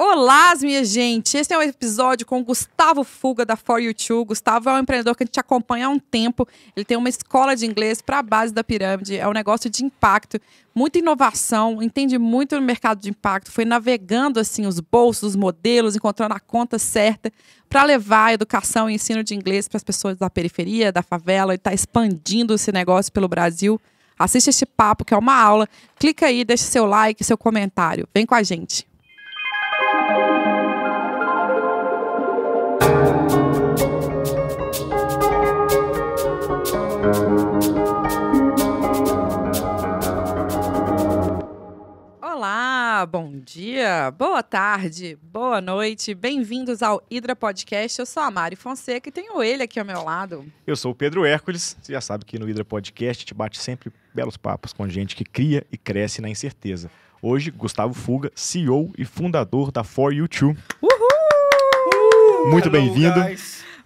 Olá, minha gente! Esse é um episódio com o Gustavo Fuga, da For You Too. Gustavo é um empreendedor que a gente acompanha há um tempo. Ele tem uma escola de inglês para a base da pirâmide. É um negócio de impacto, muita inovação, entende muito no mercado de impacto. Foi navegando assim os bolsos, os modelos, encontrando a conta certa para levar a educação e ensino de inglês para as pessoas da periferia, da favela. Ele está expandindo esse negócio pelo Brasil. Assiste este papo, que é uma aula. Clica aí, deixa seu like, seu comentário. Vem com a gente. Olá, bom dia, boa tarde, boa noite, bem-vindos ao Hydra Podcast. Eu sou a Mari Fonseca e tenho ele aqui ao meu lado. Eu sou o Pedro Hércules, você já sabe que no Hydra Podcast a gente bate sempre belos papos com gente que cria e cresce na incerteza. Hoje, Gustavo Fuga, CEO e fundador da For You Too. Uhul! Muito bem-vindo.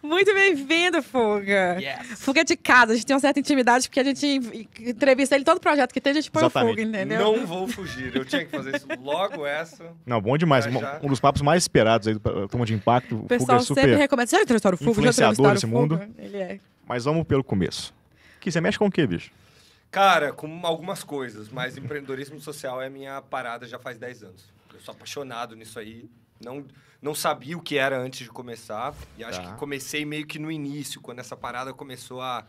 Muito bem-vindo, Fuga. Yes. Fuga é de casa, a gente tem uma certa intimidade porque a gente entrevista ele todo projeto que tem, a gente põe Exatamente. o Fuga, entendeu? Não vou fugir, eu tinha que fazer isso logo essa. Não, bom demais. Já. Um dos papos mais esperados aí do Turma de Impacto. O Fuga pessoal é sempre super recomenda. Você já entrevistaram o Fuga? Já influenciador entrevistaram o nesse Fuga? mundo. Ele é. Mas vamos pelo começo. Que você mexe com o quê, bicho? Cara, com algumas coisas, mas empreendedorismo social é a minha parada já faz 10 anos. Eu sou apaixonado nisso aí. Não sabia o que era antes de começar. E acho que comecei meio que no início, quando essa parada começou a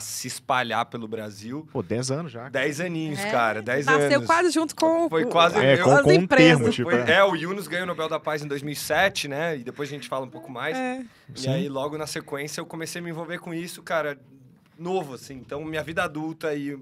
se espalhar pelo Brasil. Pô, 10 anos já. 10 aninhos, cara. 10 Nasceu anos. quase junto com Foi quase com as um empresas. termo, tipo. O Yunus ganhou o Nobel da Paz em 2007, né? E depois a gente fala um pouco mais. E Sim. aí, logo na sequência, eu comecei a me envolver com isso, cara, novo, assim. Então, minha vida adulta e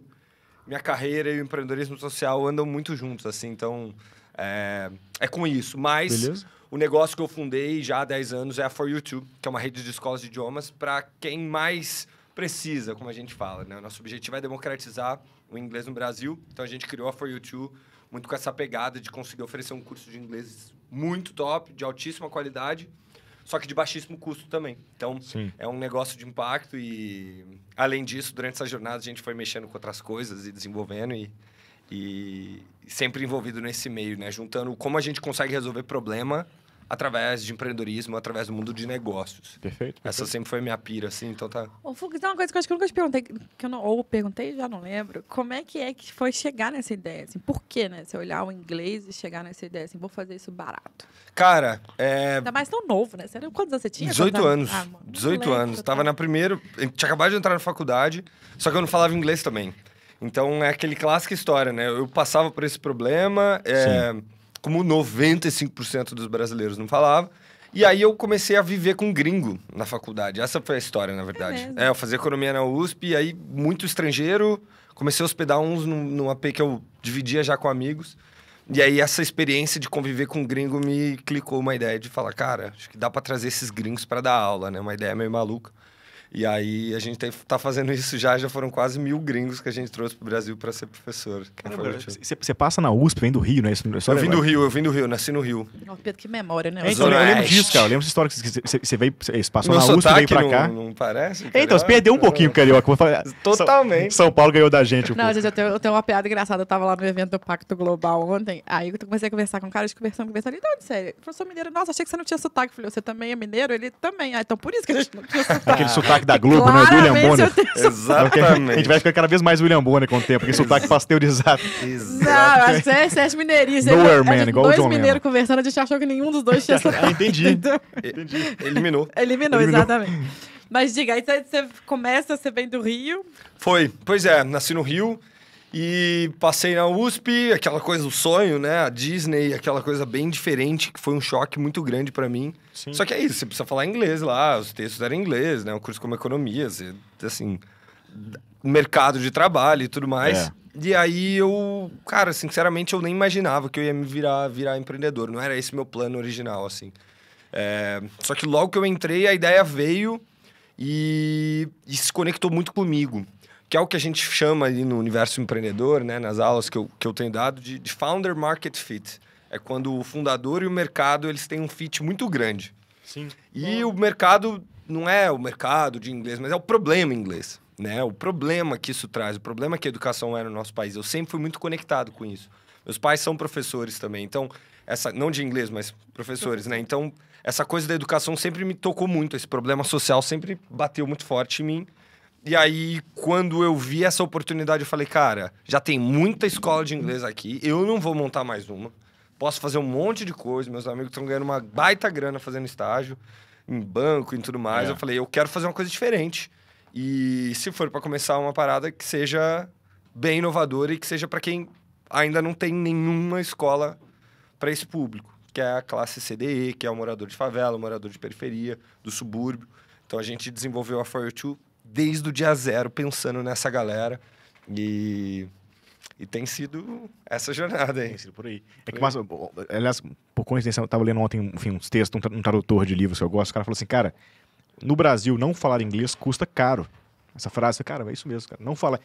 minha carreira e o empreendedorismo social andam muito juntos, assim. Então, é com isso. Mas Beleza. o negócio que eu fundei já há 10 anos é a For You Too, que é uma rede de escolas de idiomas para quem mais precisa, como a gente fala, né? O nosso objetivo é democratizar o inglês no Brasil. Então, a gente criou a For You Too muito com essa pegada de conseguir oferecer um curso de inglês muito top, de altíssima qualidade, só que de baixíssimo custo também. Então, Sim. é um negócio de impacto e, além disso, durante essa jornada, a gente foi mexendo com outras coisas e desenvolvendo e sempre envolvido nesse meio, né? Juntando como a gente consegue resolver problema através de empreendedorismo, através do mundo de negócios. Perfeito. Essa sempre foi minha pira, assim, então tá... Ô, Fuga, tem uma coisa que eu acho que eu nunca te perguntei, que eu não, ou perguntei, já não lembro. Como é que foi chegar nessa ideia? Assim, por quê, né? Você olhar o inglês e chegar nessa ideia, assim, vou fazer isso barato. Cara, Ainda mais tão novo, né? Quantos anos você tinha? 18 anos. Mano, 18 moleque, anos. tá. Tava na primeira... Eu tinha acabado de entrar na faculdade, só que eu não falava inglês também. Então, é aquele clássica história, né? Eu passava por esse problema, como 95% dos brasileiros não falava. E aí eu comecei a viver com gringo na faculdade. Essa foi a história, na verdade. mesmo? Eu fazia economia na USP, e aí muito estrangeiro. Comecei a hospedar uns num AP que eu dividia já com amigos. E aí essa experiência de conviver com gringo me clicou uma ideia de falar, cara, acho que dá pra trazer esses gringos pra dar aula, né? Uma ideia meio maluca. E aí a gente tá fazendo isso já foram quase 1.000 gringos que a gente trouxe pro Brasil pra ser professor. Caramba, você passa na USP, vem do Rio, né? Eu vim do Rio, nasci no Rio. Ó, Pedro, que memória, né? Então, eu Zona lembro Oeste. disso, cara. Eu lembro dessa história que você veio, você passou Meu na USP, veio sotaque pra cá. não parece? Então, você perdeu um pouquinho, carioca. Vou falar- Totalmente. São Paulo ganhou da gente um Não, pouco. gente, eu tenho uma piada engraçada. Eu tava lá no evento do Pacto Global ontem. Aí eu comecei a conversar com um cara, conversando. Ele, de onde você é? Professor mineiro. Nossa, achei que você não tinha sotaque. Eu falei, você também é mineiro? Ele também. Ah, então por isso que a gente não tinha sotaque. Aquele sotaque da Globo, né? Do William Claramente Bonner. eu tenho sotaque. A gente Exatamente. vai ficar cada vez mais William Bonner com o tempo, aquele sotaque pasteurizado. Não, acho que você é mineirista. Nowhere Man, igual o dois John mineiros Lennon. conversando, a gente achou que nenhum dos dois tinha sotaque. Entendi. Então, Eliminou. eliminou, exatamente. Mas diga, aí você começa, você vem do Rio. Foi. Pois é, nasci no Rio e passei na USP, aquela coisa, o sonho, né? A Disney, aquela coisa bem diferente, que foi um choque muito grande pra mim. Sim. Só que é isso, você precisa falar inglês lá, os textos eram em inglês, né? Um curso como economia, você, assim, mercado de trabalho e tudo mais. É. E aí eu, cara, sinceramente, eu nem imaginava que eu ia me virar empreendedor. Não era esse meu plano original, assim. Só que logo que eu entrei, a ideia veio e se conectou muito comigo. Que é o que a gente chama ali no universo empreendedor, né? Nas aulas que eu tenho dado, de Founder Market Fit. É quando o fundador e o mercado, eles têm um fit muito grande. Sim. E o mercado não é o mercado de inglês, mas é o problema em inglês. Né? O problema que isso traz, o problema que a educação é no nosso país. Eu sempre fui muito conectado com isso. Meus pais são professores também, então não de inglês, mas professores, né? Então, essa coisa da educação sempre me tocou muito, esse problema social sempre bateu muito forte em mim. E aí, quando eu vi essa oportunidade, eu falei, cara, já tem muita escola de inglês aqui, eu não vou montar mais uma. Posso fazer um monte de coisa, meus amigos estão ganhando uma baita grana fazendo estágio, em banco e tudo mais. Eu falei, eu quero fazer uma coisa diferente. E se for para começar uma parada que seja bem inovadora e que seja para quem ainda não tem nenhuma escola para esse público, que é a classe CDE, que é o morador de favela, o morador de periferia, do subúrbio. Então a gente desenvolveu a For You Too desde o dia zero, pensando nessa galera. E tem sido essa jornada aí. Tem sido por aí. É que, mas, aliás, por coincidência, eu estava lendo ontem, enfim, uns textos, um tradutor de livros que eu gosto, o cara falou assim, cara, no Brasil, não falar inglês custa caro. Essa frase, cara, é isso mesmo, cara. Não fala...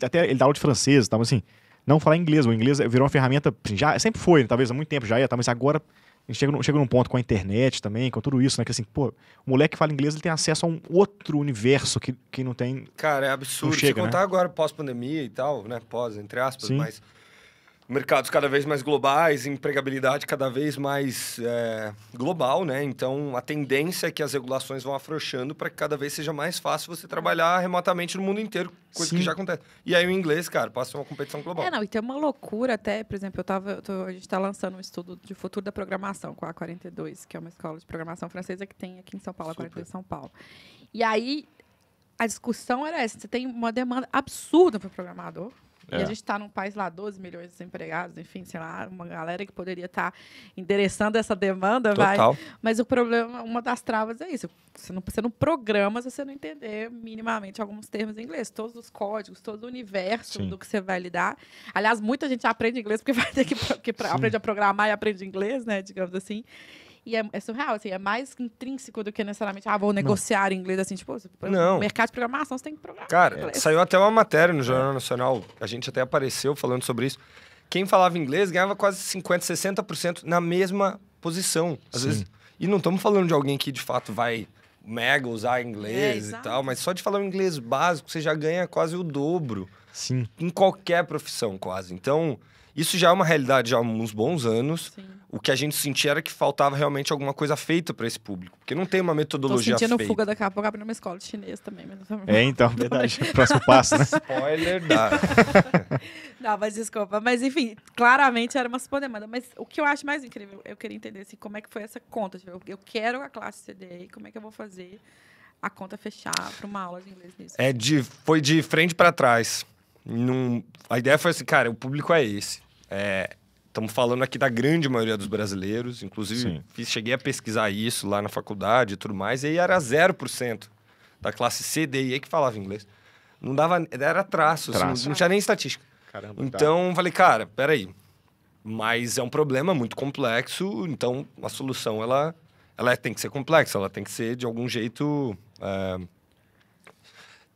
Até ele dá aula de francês, tá? Mas assim, não falar inglês. O inglês virou uma ferramenta, assim, já sempre foi, talvez há muito tempo já ia, tá? Mas agora a gente chega num ponto com a internet também, com tudo isso, né? Que assim, pô, o moleque que fala inglês, ele tem acesso a um outro universo que não tem... Cara, é absurdo. Chega, se contar né? agora pós-pandemia e tal, né? Pós, entre aspas, Sim. mas... mercados cada vez mais globais, empregabilidade cada vez mais global, né? Então, a tendência é que as regulações vão afrouxando para que cada vez seja mais fácil você trabalhar remotamente no mundo inteiro, coisa Sim. que já acontece. E aí o inglês, cara, passa uma competição global. Não, e tem uma loucura até, por exemplo, a gente está lançando um estudo de futuro da programação com a 42, que é uma escola de programação francesa que tem aqui em São Paulo, a 42 São Paulo. E aí, a discussão era essa, você tem uma demanda absurda para o programador, e a gente está num país lá, 12 milhões de desempregados, enfim, sei lá, uma galera que poderia estar endereçando essa demanda, Total. mas o problema, uma das travas é isso. Você não programa se você não entender minimamente alguns termos em inglês. Todos os códigos, todo o universo Sim. do que você vai lidar. Aliás, muita gente aprende inglês porque vai ter que aprende a programar e aprende inglês, né, digamos assim. E é surreal, assim, é mais intrínseco do que necessariamente, vou negociar em inglês, assim, tipo, Não. no mercado de programação você tem que programar. Cara, inglês. saiu até uma matéria no Jornal Nacional, a gente até apareceu falando sobre isso. Quem falava inglês ganhava quase 50%, 60% na mesma posição. Às Sim. vezes. E não estamos falando de alguém que de fato vai mega usar inglês e exato. tal, mas só de falar um inglês básico você já ganha quase o dobro. Sim. Em qualquer profissão, quase. Então, isso já é uma realidade já há uns bons anos. Sim. O que a gente sentia era que faltava realmente alguma coisa feita para esse público. Porque não tem uma Tô metodologia sentindo feita. fuga daqui a pouco abrindo uma escola de chinês também. Mas... Então, verdade. Próximo passo, né? Spoiler da... Não, mas desculpa. Mas, enfim, claramente era uma demanda. Mas o que eu acho mais incrível, eu queria entender assim, como é que foi essa conta. Tipo, eu quero a classe CDE, como é que eu vou fazer a conta fechar para uma aula de inglês nisso? Foi de frente para trás. A ideia foi assim, cara, o público é esse. Estamos falando aqui da grande maioria dos brasileiros. Inclusive, cheguei a pesquisar isso lá na faculdade e tudo mais. E aí era 0% da classe C, D e E que falava inglês. Não dava... Era traço. Assim, não tinha nem estatística. Caramba, Então, falei, cara, peraí. Mas é um problema muito complexo. Então, a solução, ela tem que ser complexa. Ela tem que ser, de algum jeito...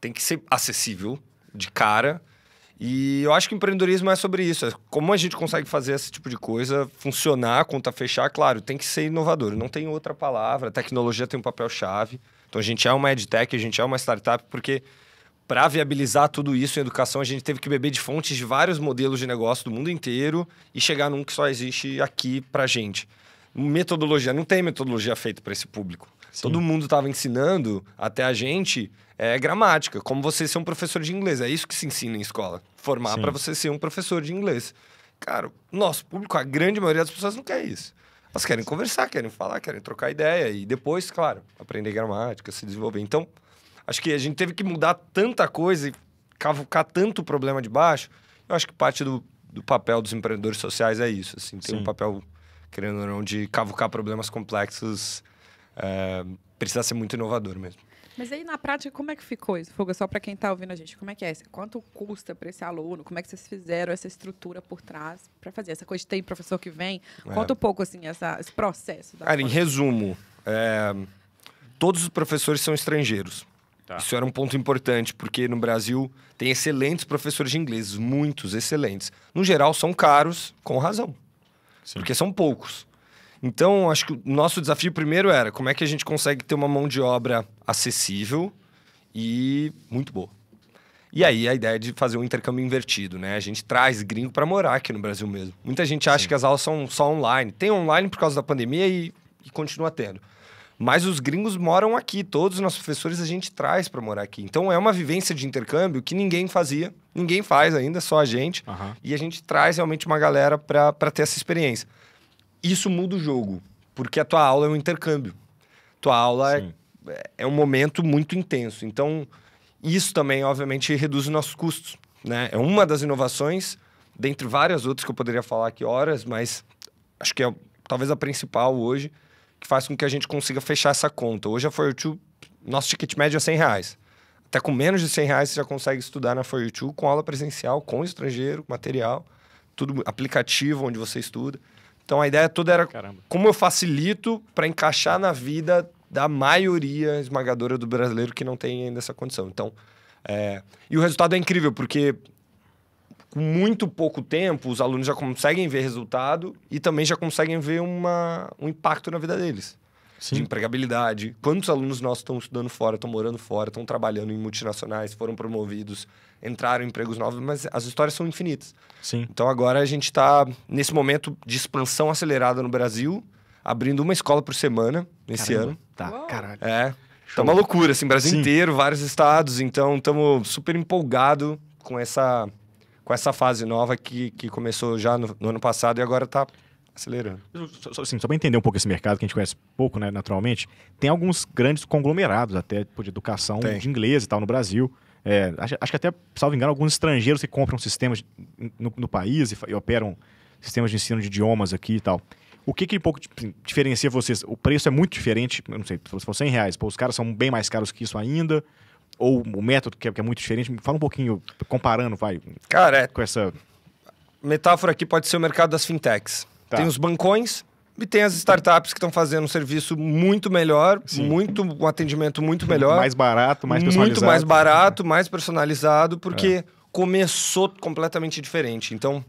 tem que ser acessível de cara. E eu acho que o empreendedorismo é sobre isso. É como a gente consegue fazer esse tipo de coisa funcionar, a conta fechar. Claro, tem que ser inovador. Não tem outra palavra. A tecnologia tem um papel-chave. Então, a gente é uma edtech, a gente é uma startup, porque para viabilizar tudo isso em educação, a gente teve que beber de fontes de vários modelos de negócio do mundo inteiro e chegar num que só existe aqui pra gente. Metodologia. Não tem metodologia feita para esse público. Sim. Todo mundo estava ensinando até a gente gramática, como você ser um professor de inglês. É isso que se ensina em escola. Formar para você ser um professor de inglês. Cara, nosso público, a grande maioria das pessoas não quer isso. Elas querem conversar, querem falar, querem trocar ideia. E depois, claro, aprender gramática, se desenvolver. Então, acho que a gente teve que mudar tanta coisa e cavucar tanto problema de baixo. Eu acho que parte do papel dos empreendedores sociais é isso. Assim, tem um papel, querendo ou não, de cavucar problemas complexos. Precisa ser muito inovador mesmo. Mas aí, na prática, como é que ficou isso, Fuga? Só para quem está ouvindo a gente, como é que é? Quanto custa para esse aluno? Como é que vocês fizeram essa estrutura por trás para fazer? Essa coisa de tem professor que vem? Conta um pouco, assim, esse processo. Cara, em resumo, todos os professores são estrangeiros. Tá. Isso era um ponto importante, porque no Brasil tem excelentes professores de inglês, muitos excelentes. No geral, são caros, com razão. Sim. Porque são poucos. Então, acho que o nosso desafio primeiro era como é que a gente consegue ter uma mão de obra acessível e muito boa. E aí a ideia é de fazer um intercâmbio invertido, né? A gente traz gringo para morar aqui no Brasil mesmo. Muita gente acha que as aulas são só online. Tem online por causa da pandemia e continua tendo. Mas os gringos moram aqui. Todos os nossos professores a gente traz para morar aqui. Então é uma vivência de intercâmbio que ninguém fazia. Ninguém faz ainda, só a gente. E a gente traz realmente uma galera para ter essa experiência. Isso muda o jogo, porque a tua aula é um intercâmbio. Tua aula é um momento muito intenso. Então, isso também, obviamente, reduz os nossos custos, né? É uma das inovações, dentre várias outras que eu poderia falar aqui horas, mas acho que é talvez a principal hoje, que faz com que a gente consiga fechar essa conta. Hoje a For You Tube, nosso ticket médio é R$100. Até com menos de R$100 você já consegue estudar na For You Tube com aula presencial, com estrangeiro, material, tudo aplicativo onde você estuda. Então a ideia toda era como eu facilito para encaixar na vida da maioria esmagadora do brasileiro que não tem ainda essa condição. Então, e o resultado é incrível, porque com muito pouco tempo os alunos já conseguem ver resultado e também já conseguem ver um impacto na vida deles. De empregabilidade. Quantos alunos nossos estão estudando fora, estão morando fora, estão trabalhando em multinacionais, foram promovidos, entraram em empregos novos, mas as histórias são infinitas. Então agora a gente está nesse momento de expansão acelerada no Brasil, abrindo uma escola por semana nesse ano. Caralho. Tá uma loucura, assim, Brasil inteiro, vários estados, então estamos super empolgados com essa fase nova que começou já no ano passado e agora está acelerando. Só para entender um pouco esse mercado, que a gente conhece pouco, né, naturalmente, tem alguns grandes conglomerados até de educação de inglês e tal no Brasil. Acho que até, salvo engano, alguns estrangeiros que compram sistemas no país e operam sistemas de ensino de idiomas aqui e tal. O que um pouco diferencia vocês? O preço é muito diferente, eu não sei, se for R$100, os caras são bem mais caros que isso ainda, ou o método que é muito diferente. Fala um pouquinho, comparando, Cara, com essa... metáfora aqui pode ser o mercado das fintechs. Tem os bancões e tem as startups que estão fazendo um serviço muito melhor, um atendimento muito melhor. Mais barato, mais personalizado. Muito mais barato, mais personalizado, porque começou completamente diferente. Então,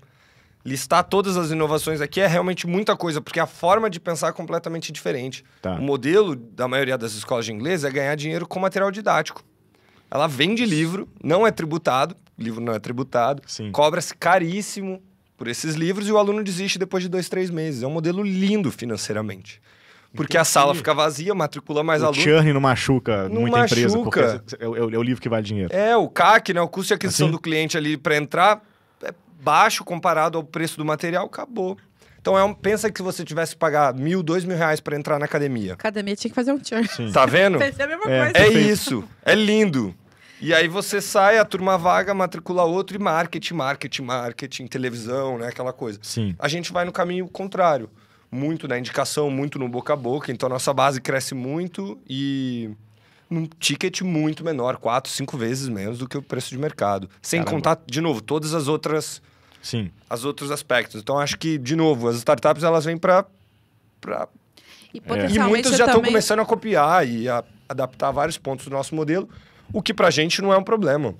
listar todas as inovações aqui é realmente muita coisa, porque a forma de pensar é completamente diferente. O modelo da maioria das escolas de inglês é ganhar dinheiro com material didático. Ela vende livro, não é tributado, livro não é tributado, cobra-se caríssimo por esses livros e o aluno desiste depois de 2, 3 meses. É um modelo lindo financeiramente. Porque a sala fica vazia, matricula mais alunos. O churn não machuca muita empresa, porque é o livro que vale dinheiro. O CAC, né, o custo de aquisição do cliente ali para entrar, é baixo comparado ao preço do material, acabou. Então, pensa que se você tivesse que pagar R$1.000, R$2.000 para entrar na academia. Academia tinha que fazer um churn. Tá vendo? Pensei a mesma coisa. É isso. É lindo. E aí você sai, a turma vaga, matricula outro e marketing, televisão, né? Aquela coisa. A gente vai no caminho contrário. Muito na indicação, muito no boca a boca. Então, a nossa base cresce muito e num ticket muito menor, 4, 5 vezes menos do que o preço de mercado. Sem contar, de novo, todas as outras... Os outros aspectos. Então, acho que, de novo, as startups, elas vêm para... E muitas já estão começando a copiar e a adaptar vários pontos do nosso modelo, o que pra gente não é um problema.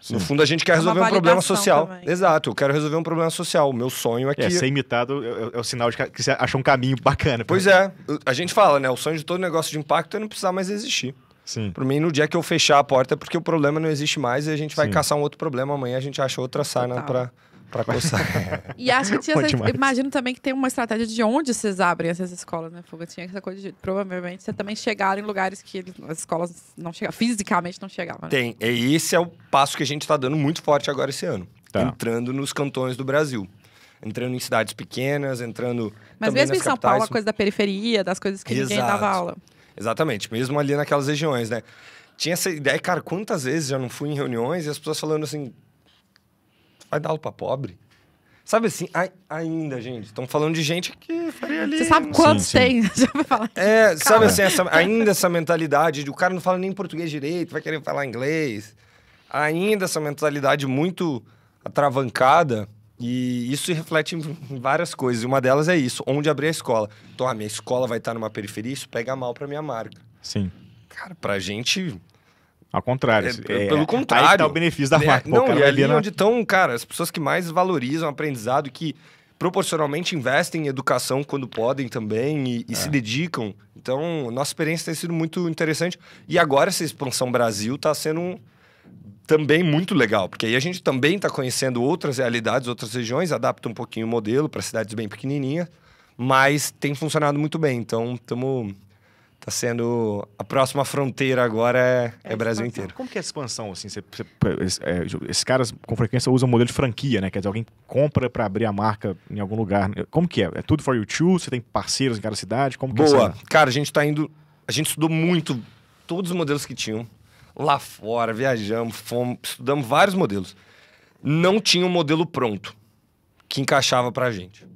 No fundo, a gente quer resolver um problema social. Também. Exato, eu quero resolver um problema social. O meu sonho é que... ser imitado é o sinal de que você achou um caminho bacana. Pois é. A gente fala, né? O sonho de todo negócio de impacto é não precisar mais existir. Por mim, no dia que eu fechar a porta é porque o problema não existe mais e a gente vai caçar um outro problema. Amanhã a gente acha outra sarna pra coçar. E acho que imagino também que tem uma estratégia de onde vocês abrem essas escolas, né, Fuga? Tinha essa coisa de, provavelmente, você também chegaram em lugares que as escolas não chegavam, fisicamente não chegavam. Né? Tem. E esse é o passo que a gente está dando muito forte agora esse ano. Entrando nos cantões do Brasil. Entrando em cidades pequenas, entrando Mas mesmo em São Paulo, a coisa da periferia, das coisas que ninguém dava aula. Exatamente. Mesmo ali naquelas regiões, né? Tinha essa ideia, cara, quantas vezes já não fui em reuniões e as pessoas falando assim... Vai dar aula pra pobre? Sabe assim, ainda, gente, estão falando de gente que faria ali... Você sabe quantos tem? Já ouviu falar? Sabe assim, ainda essa mentalidade de o cara não fala nem português direito, vai querer falar inglês. Ainda essa mentalidade muito atravancada e isso se reflete em várias coisas. E uma delas é isso, onde abrir a escola. Então, a minha escola vai estar numa periferia, isso pega mal pra minha marca. Cara, pra gente... Ao contrário. Pelo contrário. Aí tá o benefício da marca. Não, e ali onde estão, cara, as pessoas que mais valorizam o aprendizado, que proporcionalmente investem em educação quando podem também e se dedicam. Então, nossa experiência tem sido muito interessante. E agora essa expansão Brasil está sendo também muito legal, porque aí a gente também está conhecendo outras realidades, outras regiões, adapta um pouquinho o modelo para cidades bem pequenininhas, mas tem funcionado muito bem. Então, tá sendo... A próxima fronteira agora é Brasil inteiro. Como que é a expansão, assim? Esses caras, com frequência, usam o modelo de franquia, né? Quer dizer, alguém compra para abrir a marca em algum lugar. Como que é? É tudo for you to? Você tem parceiros em cada cidade? Como que Boa. é? Cara, a gente tá indo... A gente estudou muito todos os modelos que tinham. Lá fora, viajamos, fomos, estudamos vários modelos. Não tinha um modelo pronto que encaixava pra gente.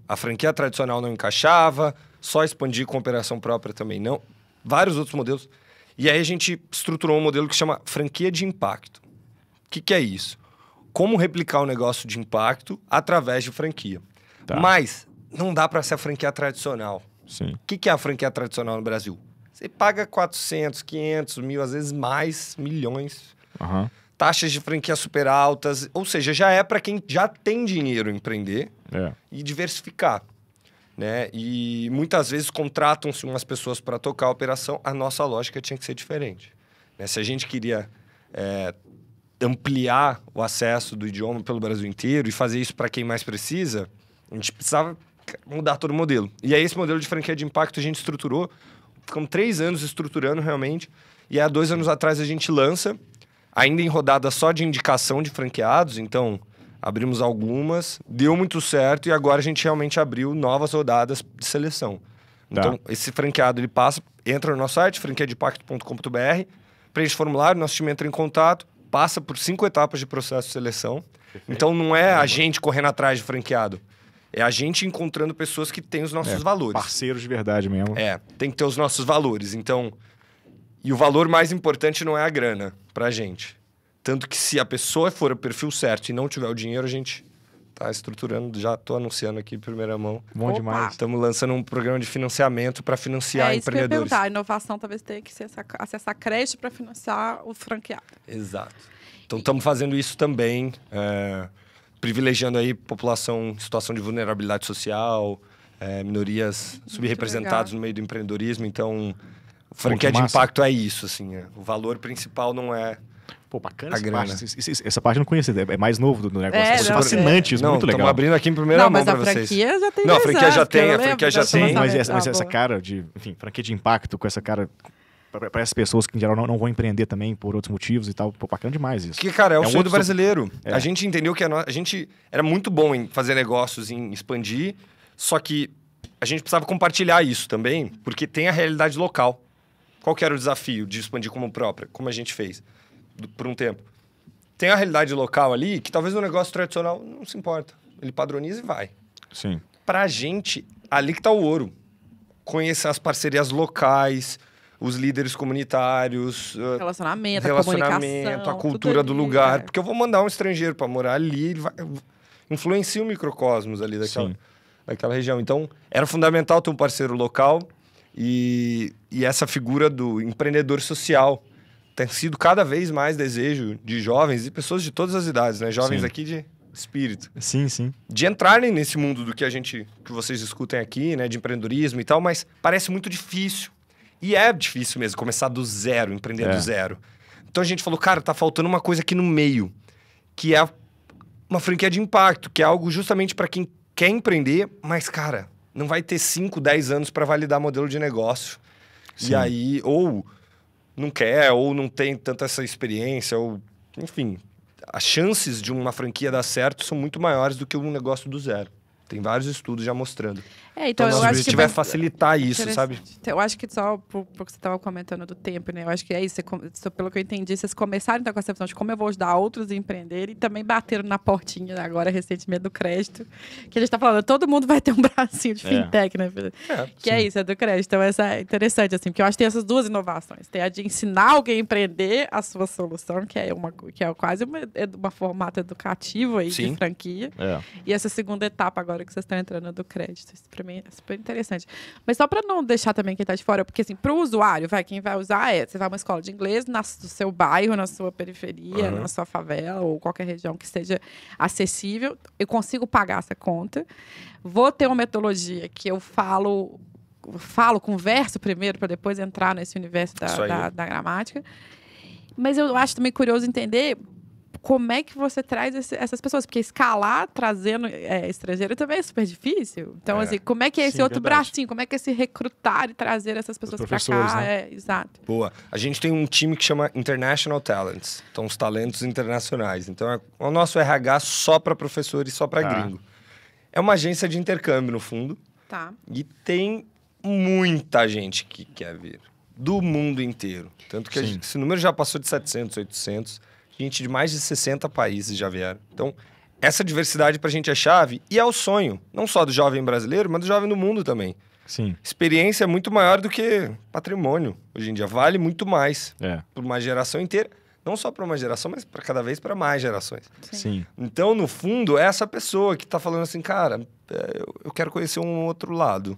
A franquia tradicional não encaixava, só expandir com operação própria também não. Vários outros modelos. E aí a gente estruturou um modelo que chama franquia de impacto. O que é isso? Como replicar um negócio de impacto através de franquia. Tá. Mas não dá para ser a franquia tradicional. Sim. O que é a franquia tradicional no Brasil? Você paga 400, 500, 1.000, às vezes mais, milhões. Uhum. Taxas de franquia super altas. Ou seja, já é para quem já tem dinheiro empreender e diversificar. Né? E muitas vezes contratam-se umas pessoas para tocar a operação. A nossa lógica tinha que ser diferente. Né? Se a gente queria ampliar o acesso do idioma pelo Brasil inteiro e fazer isso para quem mais precisa, a gente precisava mudar todo o modelo. E aí esse modelo de franquia de impacto a gente estruturou. Ficamos 3 anos estruturando realmente. E há 2 anos atrás a gente lança, ainda em rodada só de indicação de franqueados. Então, abrimos algumas, deu muito certo e agora a gente realmente abriu novas rodadas de seleção. Então, esse franqueado, ele passa, entra no nosso site, franquiadeimpacto.com.br, preenche formulário, nosso time entra em contato, passa por 5 etapas de processo de seleção. Perfeito. Então, não é a gente correndo atrás de franqueado. É a gente encontrando pessoas que têm os nossos valores. Parceiros de verdade mesmo. Tem que ter os nossos valores. Então, e o valor mais importante não é a grana pra gente. Tanto que se a pessoa for o perfil certo e não tiver o dinheiro, a gente tá estruturando, já tô anunciando aqui em primeira mão. Bom demais. Estamos lançando um programa de financiamento para financiar isso que eu ia empreendedores. perguntar. A inovação talvez tenha que ser acessar crédito para financiar o franqueado. Exato. Então, estamos fazendo isso também, privilegiando aí população em situação de vulnerabilidade social, minorias subrepresentadas no meio do empreendedorismo. Então, franquia de impacto é isso, assim. O valor principal não é Pô, bacana a grana. Essa parte eu não conhecia, é mais novo do negócio. É fascinante, isso, muito legal. Estamos abrindo aqui em primeira mão para vocês. Mas a franquia já tem. Não, a franquia já tem, a franquia já tem. Mas essa cara de, enfim, franquia de impacto com essa cara para essas pessoas que em geral não vão empreender também por outros motivos e tal, pô, bacana demais isso. Que, cara, é o sonho do brasileiro. A gente entendeu que a gente era muito bom em fazer negócios, em expandir, só que a gente precisava compartilhar isso também, porque tem a realidade local. Qual que era o desafio de expandir como própria, como a gente fez por um tempo? Tem a realidade local ali, que talvez no negócio tradicional não se importa. Ele padroniza e vai. Sim. Pra gente, ali que tá o ouro. Conhecer as parcerias locais, os líderes comunitários, relacionamento, a comunicação, a cultura do lugar. Porque eu vou mandar um estrangeiro para morar ali, ele vai influencia o microcosmos ali daquela região. Então, era fundamental ter um parceiro local e essa figura do empreendedor social tem sido cada vez mais desejo de jovens e pessoas de todas as idades, né? Jovens aqui de espírito. Sim, sim. De entrarem nesse mundo do que vocês discutem aqui, né? De empreendedorismo e tal, mas parece muito difícil. E é difícil mesmo, começar do zero, empreender do zero. Então a gente falou, cara, tá faltando uma coisa aqui no meio, que é uma franquia de impacto, que é algo justamente para quem quer empreender, mas, cara, não vai ter 5, 10 anos para validar modelo de negócio. Sim. E aí, ou não quer, ou não tem tanta essa experiência, ou... Enfim, as chances de uma franquia dar certo são muito maiores do que um negócio do zero. Tem vários estudos já mostrando. Então nosso objetivo é facilitar isso, sabe? Eu acho que só porque você estava comentando do tempo, né? Eu acho que é isso. Pelo que eu entendi, vocês começaram então, com essa visão de como eu vou ajudar outros a empreenderem e também bateram na portinha agora, recentemente, do crédito. Que a gente está falando, todo mundo vai ter um bracinho de fintech, né? Que é isso, é do crédito. Então, essa é interessante, assim, porque eu acho que tem essas duas inovações. Tem a de ensinar alguém a empreender a sua solução, que é quase uma formato educativo aí de franquia. E essa segunda etapa agora que vocês estão entrando do crédito. Isso pra mim é super interessante. Mas só para não deixar também quem tá de fora, porque assim, pro usuário, quem vai usar você vai a uma escola de inglês no seu bairro, na sua periferia, na sua favela ou qualquer região que seja acessível, eu consigo pagar essa conta. Vou ter uma metodologia que eu converso primeiro para depois entrar nesse universo da gramática. Mas eu acho também curioso entender como é que você traz essas pessoas. Porque escalar trazendo estrangeiro também é super difícil. Então, assim, como é que é esse outro bracinho? Como é que é esse recrutar e trazer essas pessoas para cá? Né? Exato. Boa. A gente tem um time que chama International Talents. Então, os talentos internacionais. Então, é o nosso RH só para professor e só para gringo. É uma agência de intercâmbio, no fundo. Tá. E tem muita gente que quer vir. Do mundo inteiro. Tanto que esse número já passou de 700, 800. Gente de mais de 60 países já vieram. Então, essa diversidade pra gente é chave e é o sonho. Não só do jovem brasileiro, mas do jovem do mundo também. Sim. Experiência é muito maior do que patrimônio. Hoje em dia, vale muito mais. Por uma geração inteira. Não só para uma geração, mas para cada vez para mais gerações. Sim. Então, no fundo, é essa pessoa que tá falando assim, cara, eu quero conhecer um outro lado.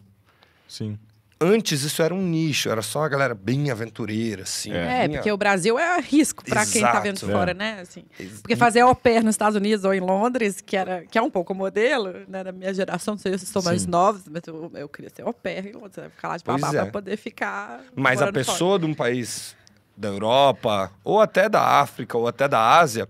Sim. Antes, isso era um nicho, era só uma galera bem aventureira, assim. Porque o Brasil é risco para quem tá vendo fora, né? Assim, porque fazer au pair nos Estados Unidos ou em Londres, que é um pouco o modelo, né? Da minha geração, não sei se sou mais novos, mas eu queria ser au pair em Londres, ficar lá de babá para poder ficar. Mas a pessoa de um país da Europa, ou até da África, ou até da Ásia,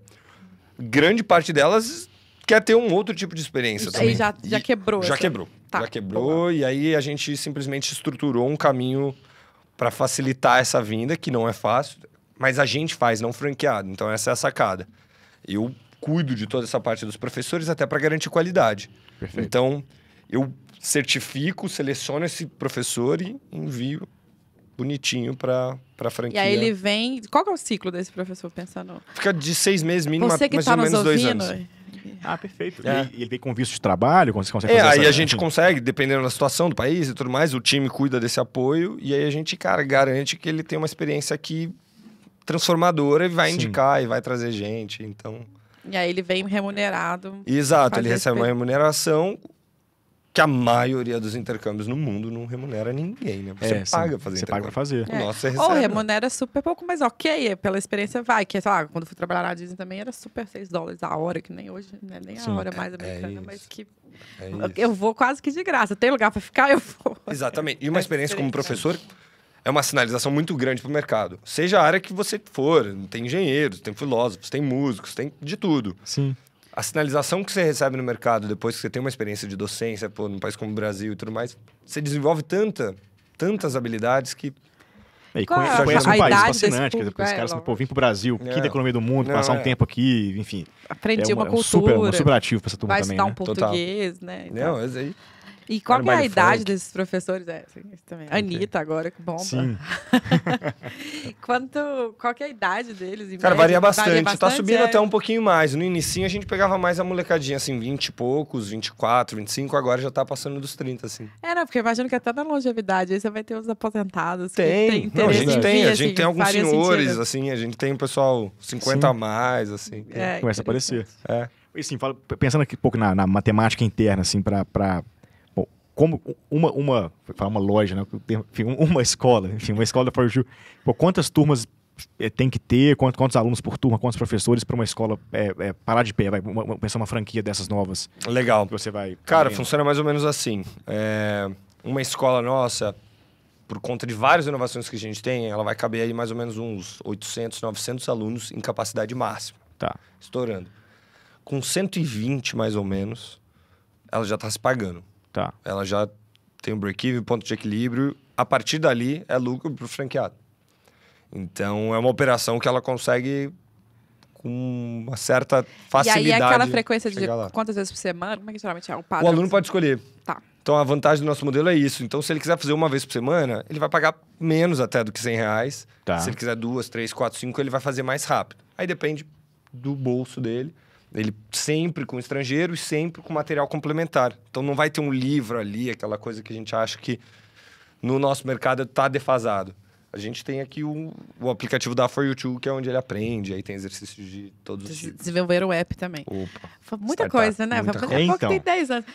grande parte delas quer ter um outro tipo de experiência Isso também. aí já quebrou. Já quebrou. Já quebrou, e aí a gente simplesmente estruturou um caminho para facilitar essa vinda, que não é fácil, mas a gente faz, não franqueado. Então essa é a sacada. Eu cuido de toda essa parte dos professores até para garantir qualidade. Perfeito. Então eu certifico, seleciono esse professor e envio bonitinho para franquia. E aí ele vem... Qual que é o ciclo desse professor, pensando? Fica de 6 meses mínimo, Você que mais tá ou menos nos 2 ouvindo... anos. Perfeito. E ele vem com visto de trabalho? Você consegue fazer aí a gente consegue, dependendo da situação do país e tudo mais, o time cuida desse apoio e aí a gente, cara, garante que ele tem uma experiência aqui transformadora e vai indicar e vai trazer gente, então... E aí ele vem remunerado. Exato, ele recebe uma remuneração que a maioria dos intercâmbios no mundo não remunera ninguém, né? Você paga pra fazer Você paga pra fazer. O nosso você recebe. Ou remunera super pouco, mas ok, pela experiência vai. Que, sei lá, quando fui trabalhar na Disney também era super $6 a hora, que nem hoje, né? Nem a hora mais americana, mas que... eu vou quase que de graça. Tem lugar pra ficar, eu vou. Exatamente. E uma experiência como professor é uma sinalização muito grande pro mercado. Seja a área que você for, tem engenheiros, tem filósofos, tem músicos, tem de tudo. Sim. A sinalização que você recebe no mercado depois que você tem uma experiência de docência, num país como o Brasil e tudo mais, você desenvolve tantas habilidades que... E conhece um país fascinante, quer dizer, os caras vim pro Brasil, quinta economia do mundo, passar um tempo aqui, enfim. Aprendi uma cultura. Um super ativo pra essa turma também, vai estudar um português, né? Não, é aí... E qual que é a idade desses professores? Também. Anitta agora, que bomba. Sim. Qual que é a idade deles? Cara, varia bastante. Tá subindo até um pouquinho mais. No inicinho a gente pegava mais a molecadinha, assim, 20 e poucos, 24, 25. Agora já tá passando dos 30, assim. Não, porque eu imagino que até na longevidade aí você vai ter os aposentados. Tem. Não, a gente tem. A gente assim, tem alguns senhores, sentido. assim. A gente tem um pessoal 50 a mais, assim. Começa a aparecer. E assim, pensando aqui um pouco na matemática interna, assim, pra como uma loja, né? Enfim, uma escola da ForYou, quantas turmas tem que ter, quantos alunos por turma, quantos professores para uma escola parar de pé, pensar uma franquia dessas novas. Legal. Que você vai... Cara, funciona mais ou menos assim. Uma escola nossa, por conta de várias inovações que a gente tem, ela vai caber aí mais ou menos uns 800, 900 alunos em capacidade máxima. Tá. Estourando. Com 120, mais ou menos, ela já está se pagando. Tá. Ela já tem um break-even, ponto de equilíbrio. A partir dali, é lucro para o franqueado. Então, é uma operação que ela consegue com uma certa facilidade. E aí, aquela frequência de quantas vezes por semana? Como é que geralmente é o padrão? O aluno pode escolher. Tá. Então, a vantagem do nosso modelo é isso. Então, se ele quiser fazer uma vez por semana, ele vai pagar menos até do que R$100. Tá. Se ele quiser 2, 3, 4, 5, ele vai fazer mais rápido. Aí depende do bolso dele. Ele sempre com estrangeiro e sempre com material complementar. Então não vai ter um livro ali, aquela coisa que a gente acha que no nosso mercado está defasado. A gente tem aqui o aplicativo da ForYou, que é onde ele aprende. Aí tem exercícios de todos os tipos. Desenvolveram o app também. Opa. Muita coisa, né? Muita coisa. Pouco tem 10 anos.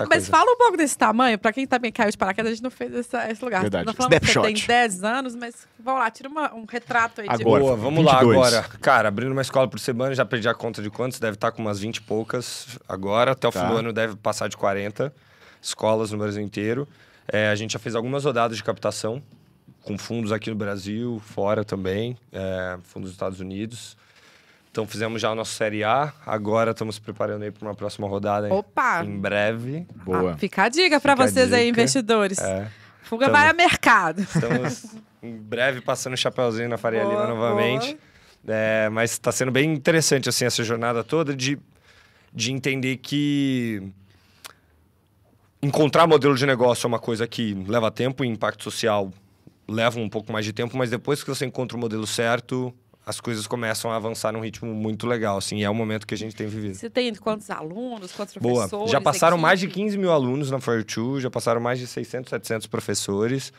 Mas fala um pouco desse tamanho. Para quem também caiu de paraquedas, a gente não fez esse lugar. Verdade. Não falando que você tem 10 anos, mas vamos lá, tira um retrato aí. Agora, Boa, vamos 22. lá agora. Cara, abrindo uma escola por semana, já perdi a conta de quantos. Deve estar com umas 20 e poucas agora. Até o fim do ano deve passar de 40 escolas no Brasil inteiro. A gente já fez algumas rodadas de captação com fundos aqui no Brasil, fora também, fundos dos Estados Unidos. Então, fizemos já a nossa Série A. Agora, estamos preparando aí para uma próxima rodada Opa! em breve. Boa. Fica a dica para Fica a vocês aí, dica. investidores. Fuga Tamo- vai a mercado. Estamos em breve passando o chapéuzinho na Faria Boa, Lima novamente. Mas está sendo bem interessante assim, essa jornada toda de entender que encontrar modelo de negócio é uma coisa que leva tempo e impacto social leva um pouco mais de tempo, mas depois que você encontra o modelo certo, as coisas começam a avançar num ritmo muito legal, assim, e é o momento que a gente tem vivido. Você tem quantos alunos, quantos Boa. professores? Já passaram equipe? mais de 15 mil alunos na For2, já passaram mais de 600, 700 professores.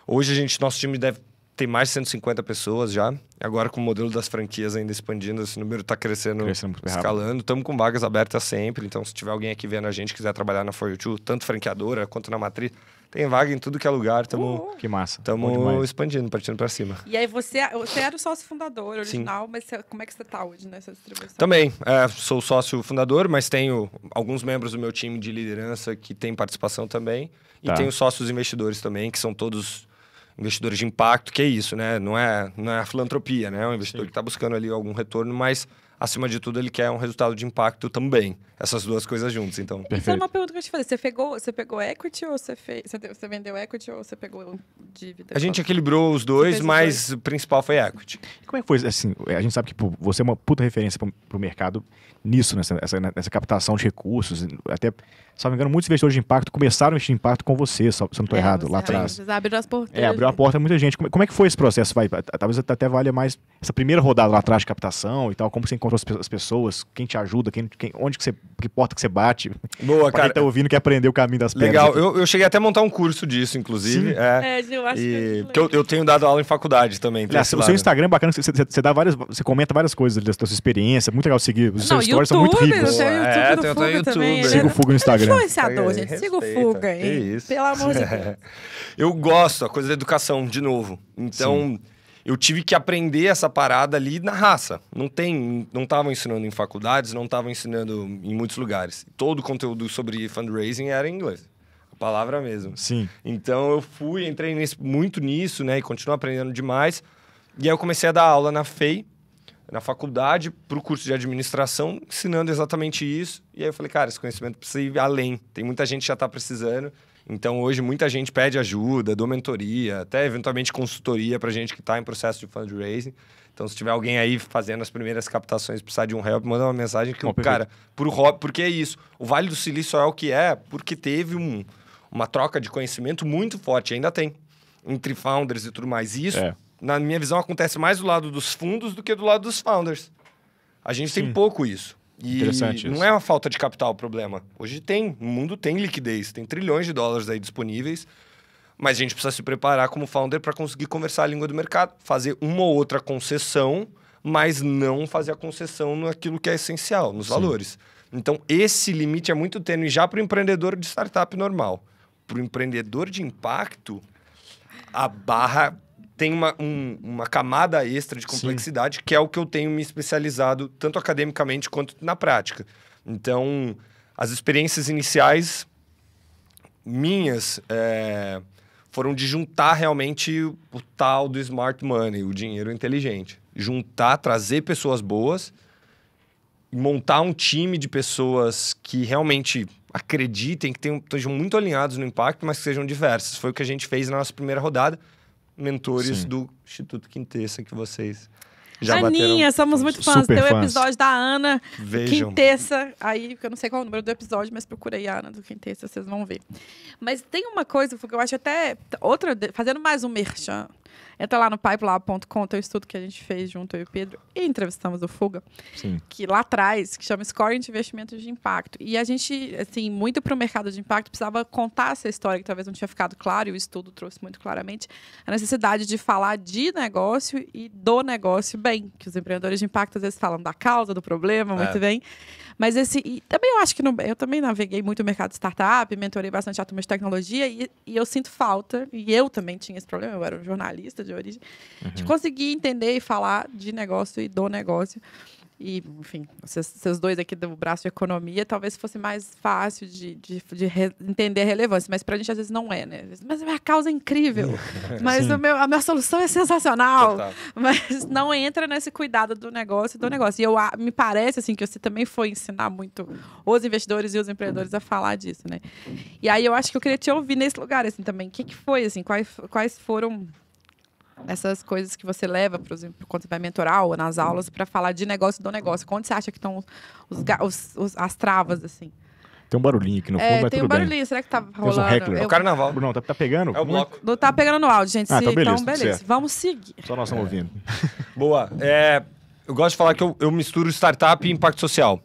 Hoje, nosso time deve ter mais de 150 pessoas já. Agora, com o modelo das franquias ainda expandindo, esse número está crescendo muito rápido. escalando. Estamos com vagas abertas sempre. Então, se tiver alguém aqui vendo a gente, quiser trabalhar na For2, tanto franqueadora quanto na matriz, tem vaga em tudo que é lugar. Estamos Que massa. Bom demais. expandindo, partindo para cima. E aí você era o sócio fundador original, mas como é que você tá hoje nessa distribuição? Também, sou sócio fundador, mas tenho alguns membros do meu time de liderança que têm participação também. E Tá. tenho sócios investidores também, que são todos investidores de impacto, que é isso, né? Não é a filantropia, né? É um investidor que está buscando ali algum retorno, mas, acima de tudo, ele quer um resultado de impacto também. Essas duas coisas juntas, então. Isso era uma pergunta que eu te falei. Você pegou equity ou você vendeu equity ou você pegou dívida? A gente equilibrou os dois, fez os mas o principal foi equity. Como é que foi, assim, a gente sabe que pô, você é uma puta referência pro mercado nisso, nessa captação de recursos, até, se não me engano, muitos investidores de impacto começaram a investir em impacto com você, se eu não estou errado, lá atrás. Vocês abriram as portas. Abriu a porta a muita gente. Como é que foi esse processo? Talvez até valha mais essa primeira rodada lá atrás de captação e tal, como você encontrou as pessoas, quem te ajuda, que porta que você bate. Boa, Pra quem tá ouvindo, quer aprender o caminho das pedras. Legal, aqui. eu cheguei até a montar um curso disso, inclusive. Gil, eu acho Porque eu tenho dado aula em faculdade também. Aliás, o seu Instagram é bacana, você dá você comenta várias coisas da sua experiência, muito legal seguir. Os seus stories são muito ricos. Tem o YouTube do tem Fuga YouTube. também. Siga Siga o Fuga no Instagram. Influenciador, gente. Siga o Fuga aí. Que isso. Pelo amor de Deus. Eu gosto, a coisa da educação, de novo. Então, eu tive que aprender essa parada ali na raça. Não estavam ensinando em faculdades, não estavam ensinando em muitos lugares. Todo o conteúdo sobre fundraising era em inglês. A palavra mesmo. Sim. Então, eu entrei muito nisso, né? E continuo aprendendo demais. E aí, eu comecei a dar aula na FEI, na faculdade, para o curso de administração, ensinando exatamente isso. E aí eu falei, cara, esse conhecimento precisa ir além. Tem muita gente que já está precisando. Então, hoje, muita gente pede ajuda, dou mentoria, até eventualmente consultoria para gente que está em processo de fundraising. Então, se tiver alguém aí fazendo as primeiras captações, precisar de um help, manda uma mensagem que, cara, por hobby, porque é isso. O Vale do Silício é o que é, porque teve uma troca de conhecimento muito forte, ainda tem, entre founders e tudo mais. E isso, na minha visão, acontece mais do lado dos fundos do que do lado dos founders. A gente tem pouco isso. E Interessante não isso. é uma falta de capital o problema. Hoje o mundo tem liquidez, tem trilhões de dólares aí disponíveis, mas a gente precisa se preparar como founder para conseguir conversar a língua do mercado, fazer uma ou outra concessão, mas não fazer a concessão naquilo que é essencial, nos valores. Então, esse limite é muito tênue já para o empreendedor de startup normal. Para o empreendedor de impacto, a barra tem uma camada extra de complexidade, que é o que eu tenho me especializado, tanto academicamente quanto na prática. Então, as experiências iniciais minhas foram de juntar realmente o tal do smart money, o dinheiro inteligente. Juntar, trazer pessoas boas, montar um time de pessoas que realmente acreditem, que estejam muito alinhados no impacto, mas que sejam diversas. Foi o que a gente fez na nossa primeira rodada. Mentores do Instituto Quintessa, que vocês já Aninha, bateram. somos muito fãs. Super Tem o fãs. episódio da Ana Vejam. Quintessa. Aí, eu não sei qual é o número do episódio, mas procura aí a Ana do Quintessa, vocês vão ver. Mas tem uma coisa que eu acho até... Fazendo mais um merchan. Entra lá no pipelab.com, tem um estudo que a gente fez junto, eu e o Pedro, e entrevistamos o Fuga, que lá atrás, que chama Scoring de Investimentos de Impacto. E a gente, assim, muito para o mercado de impacto, precisava contar essa história, que talvez não tinha ficado claro, e o estudo trouxe muito claramente, a necessidade de falar de negócio e do negócio bem, que os empreendedores de impacto às vezes falam da causa, do problema, muito bem. Mas e também eu acho que eu também naveguei muito o mercado de startup, mentorei bastante a turma de tecnologia e eu sinto falta, e eu também tinha esse problema, eu era um jornalista de origem, de conseguir entender e falar de negócio e do negócio. E, enfim, vocês dois aqui do braço de economia, talvez fosse mais fácil de entender a relevância. Mas pra gente, às vezes, não é, né? Mas a minha causa é incrível. Mas a minha solução é sensacional. Total. Mas não entra nesse cuidado do negócio. E me parece, assim, que você também foi ensinar muito os investidores e os empreendedores a falar disso, né? E aí, eu acho que eu queria te ouvir nesse lugar, assim, também. O que foi, assim? Quais foram essas coisas que você leva quando você vai mentorar ou nas aulas para falar de negócio do negócio? Onde você acha que estão as travas, assim? Tem um barulhinho aqui no fundo, mas tem tudo um barulhinho. bem. Será que tá Temos um rolando? heckler. É o carnaval. Não, tá pegando? É o bloco. Não tá pegando no áudio, gente. Ah, então beleza, tudo beleza. certo. Vamos seguir. Só nós estamos ouvindo. Boa. Eu gosto de falar que eu misturo startup e impacto social.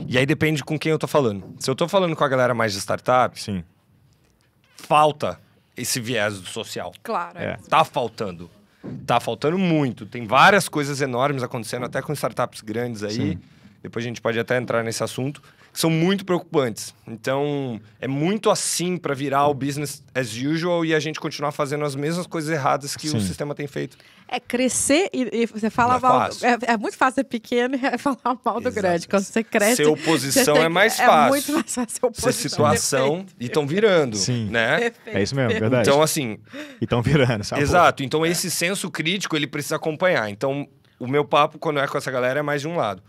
E aí depende com quem eu tô falando. Se eu tô falando com a galera mais de startup, Sim. falta esse viés do social. Claro. É. Tá faltando. Tá faltando muito. Tem várias coisas enormes acontecendo, até com startups grandes aí. Sim. Depois a gente pode até entrar nesse assunto. Que são muito preocupantes. Então, é muito assim para virar o business as usual e a gente continuar fazendo as mesmas coisas erradas que Sim. o sistema tem feito. É crescer e você fala Não é mal. fácil. É muito fácil ser pequeno e falar mal do Exato. grande. Quando você cresce. Ser oposição você tem é mais É fácil. muito mais fácil ser Ser oposição. situação Perfeito. e estão virando, Sim. né? Perfeito. É isso mesmo, verdade. Então, assim, E estão virando, sabe? exato. Então, esse senso crítico, ele precisa acompanhar. Então, o meu papo, quando é com essa galera, é mais de um lado.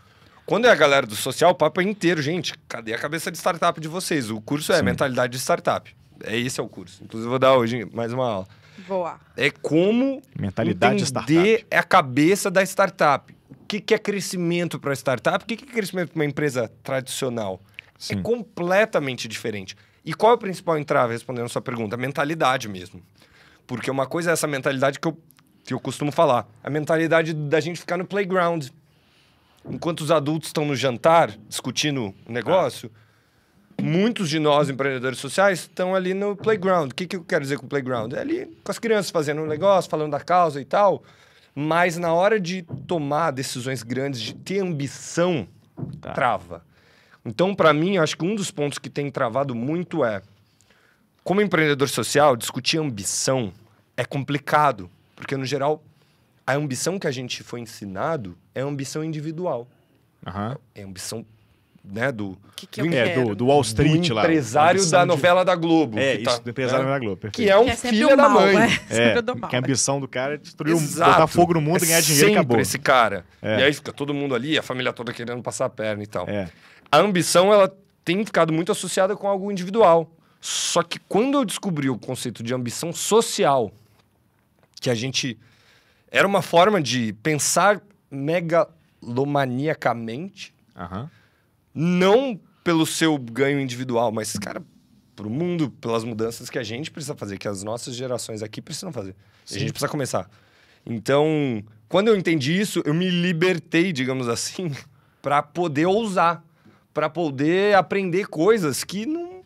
Quando é a galera do social, o papo é inteiro. Gente, cadê a cabeça de startup de vocês? O curso é Sim. mentalidade de startup. Esse é o curso. Inclusive, eu vou dar hoje mais uma aula. Boa. É como Mentalidade de entender startup. a cabeça da startup. O que é crescimento para a startup? O que é crescimento para uma empresa tradicional? Sim. É completamente diferente. E qual é o principal entrave, respondendo a sua pergunta? A mentalidade mesmo. Porque uma coisa é essa mentalidade que eu costumo falar. A mentalidade da gente ficar no playground. Enquanto os adultos estão no jantar, discutindo o negócio, muitos de nós, empreendedores sociais, estão ali no playground. O que eu quero dizer com playground? É ali com as crianças fazendo um negócio, falando da causa e tal. Mas na hora de tomar decisões grandes, de ter ambição, trava. Então, para mim, eu acho que um dos pontos que tem travado muito é, como empreendedor social, discutir ambição é complicado. Porque, no geral, a ambição que a gente foi ensinado é ambição individual. Aham. É ambição, né, do Que eu quero. Do Wall Street do lá. empresário Ambição da de- novela da Globo. É, que isso, tá, do empresário né? da Globo. Perfeito. Que é um Que é sempre filho o da mal, mãe. né? Sempre o do mal. Que a ambição do cara é destruir, Exato. botar fogo no mundo, ganhar dinheiro e sempre acabou. esse cara. É. E aí fica todo mundo ali, a família toda querendo passar a perna e tal. É. A ambição, ela tem ficado muito associada com algo individual. Só que quando eu descobri o conceito de ambição social, que a gente... Era uma forma de pensar megalomaniacamente, Aham. não pelo seu ganho individual, mas, cara, pro mundo, pelas mudanças que a gente precisa fazer, que as nossas gerações aqui precisam fazer. E a gente precisa começar. Então, quando eu entendi isso, eu me libertei, digamos assim, para poder ousar, para poder aprender coisas que não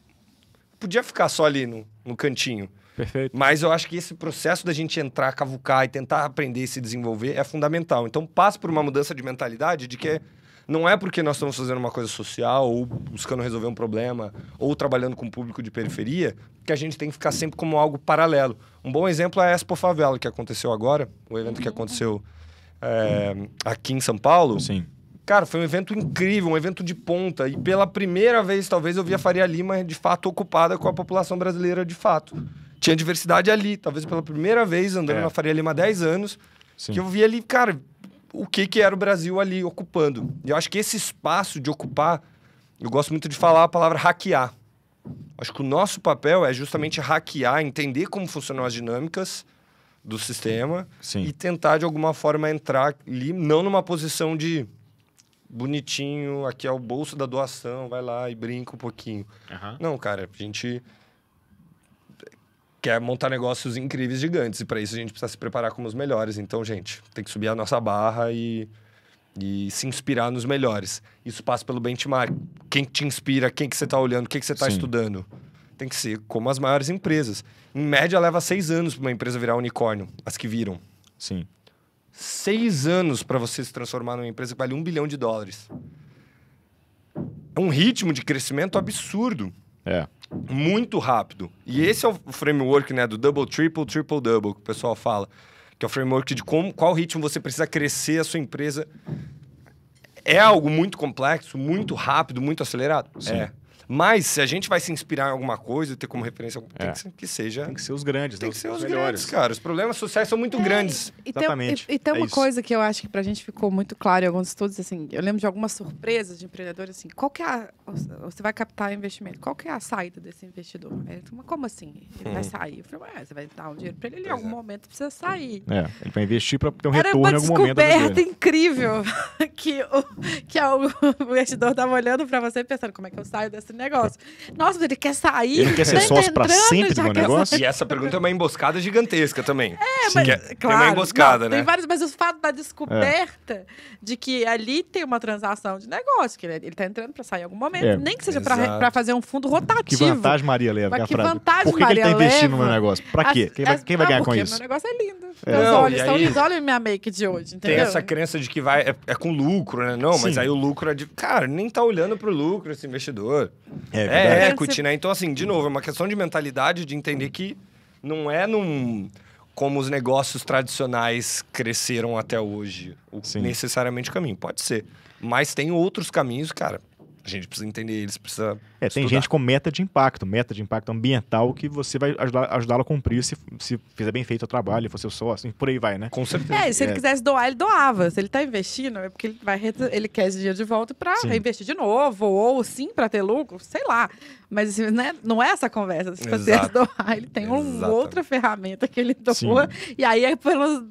podia ficar só ali no cantinho. Perfeito. Mas eu acho que esse processo da gente entrar, cavucar e tentar aprender e se desenvolver é fundamental. Então, passa por uma mudança de mentalidade de que não é porque nós estamos fazendo uma coisa social ou buscando resolver um problema ou trabalhando com o público de periferia que a gente tem que ficar sempre como algo paralelo. Um bom exemplo é a Expo Favela, que aconteceu agora, o evento que aconteceu aqui em São Paulo. Sim. Cara, foi um evento incrível, um evento de ponta. E pela primeira vez, talvez, eu vi a Faria Lima, de fato, ocupada com a população brasileira, de fato. Tinha diversidade ali. Talvez pela primeira vez, andando na Faria Lima há 10 anos, Sim. que eu vi ali, cara, o que era o Brasil ali ocupando. E eu acho que esse espaço de ocupar, eu gosto muito de falar a palavra hackear. Acho que o nosso papel é justamente hackear, entender como funcionam as dinâmicas do sistema Sim. e tentar, de alguma forma, entrar ali, não numa posição de bonitinho, aqui é o bolso da doação, vai lá e brinca um pouquinho. Aham. Não, cara, a gente quer montar negócios incríveis, gigantes, e para isso a gente precisa se preparar como os melhores. Então, gente, tem que subir a nossa barra e se inspirar nos melhores. Isso passa pelo benchmark. Quem te inspira, quem que você está olhando, o que você está Sim. estudando. Tem que ser como as maiores empresas. Em média, leva 6 anos para uma empresa virar unicórnio, as que viram. Sim. 6 anos para você se transformar numa empresa que vale $1 bilhão. É um ritmo de crescimento absurdo. É. Muito rápido. E esse é o framework, né, do double, triple, triple, double, que o pessoal fala. Que é o framework de qual ritmo você precisa crescer a sua empresa. É algo muito complexo, muito rápido, muito acelerado? Sim. É. Mas se a gente vai se inspirar em alguma coisa e ter como referência, tem que seja... Tem que ser os grandes, Tem né? que ser os melhores. grandes, cara. Os problemas sociais são muito grandes. Exatamente. E tem É uma isso. coisa que eu acho que pra gente ficou muito claro em alguns estudos, assim, eu lembro de algumas surpresas de empreendedores, assim, qual que é você vai captar investimento, qual que é a saída desse investidor? Aí, mas como assim? Ele vai sair? Eu falei, você vai dar um dinheiro pra ele, em algum momento precisa sair. Ele vai investir para ter um Era retorno uma em algum momento. da vida descoberta dele. incrível que o investidor estava olhando para você e pensando, como é que eu saio desse negócio? Nossa, ele quer sair. Ele quer ser sócio para sempre do meu negócio? E essa pergunta é uma emboscada gigantesca também. Mas, Tem uma emboscada, né? Tem vários, mas o fato da descoberta de que ali tem uma transação de negócio, que ele está entrando para sair em algum momento, nem que seja para fazer um fundo rotativo. Que vantagem Maria leva, Mas que é a que frase. vantagem Por que ele está Maria investindo no meu leva? negócio? Para quê? Quem vai ganhar com isso? Meu negócio é lindo. Não, Meus olhos e estão aí- lindos. Olha a minha make de hoje, entendeu? Tem essa crença de que é com lucro, né? Não, mas Sim. aí o lucro é de... Cara, nem tá olhando pro lucro esse investidor. É É verdade. equity, né? Então, assim, de novo, é uma questão de mentalidade, de entender que não é como os negócios tradicionais cresceram até hoje, Sim. necessariamente caminho. Pode ser. Mas tem outros caminhos, cara. A gente precisa entender eles, precisa Tem estudar. gente com meta de impacto ambiental que você vai ajudá-lo a cumprir se fizer bem feito o trabalho, for seu sócio, por aí vai, né? Com certeza. Se ele quisesse doar, ele doava. Se ele tá investindo, é porque ele quer esse dinheiro de volta para Sim. reinvestir de novo, ou sim para ter lucro, sei lá. Mas né, não é essa conversa. Se você Exato. doar, ele tem uma Exatamente. outra ferramenta que ele doa, Sim. e aí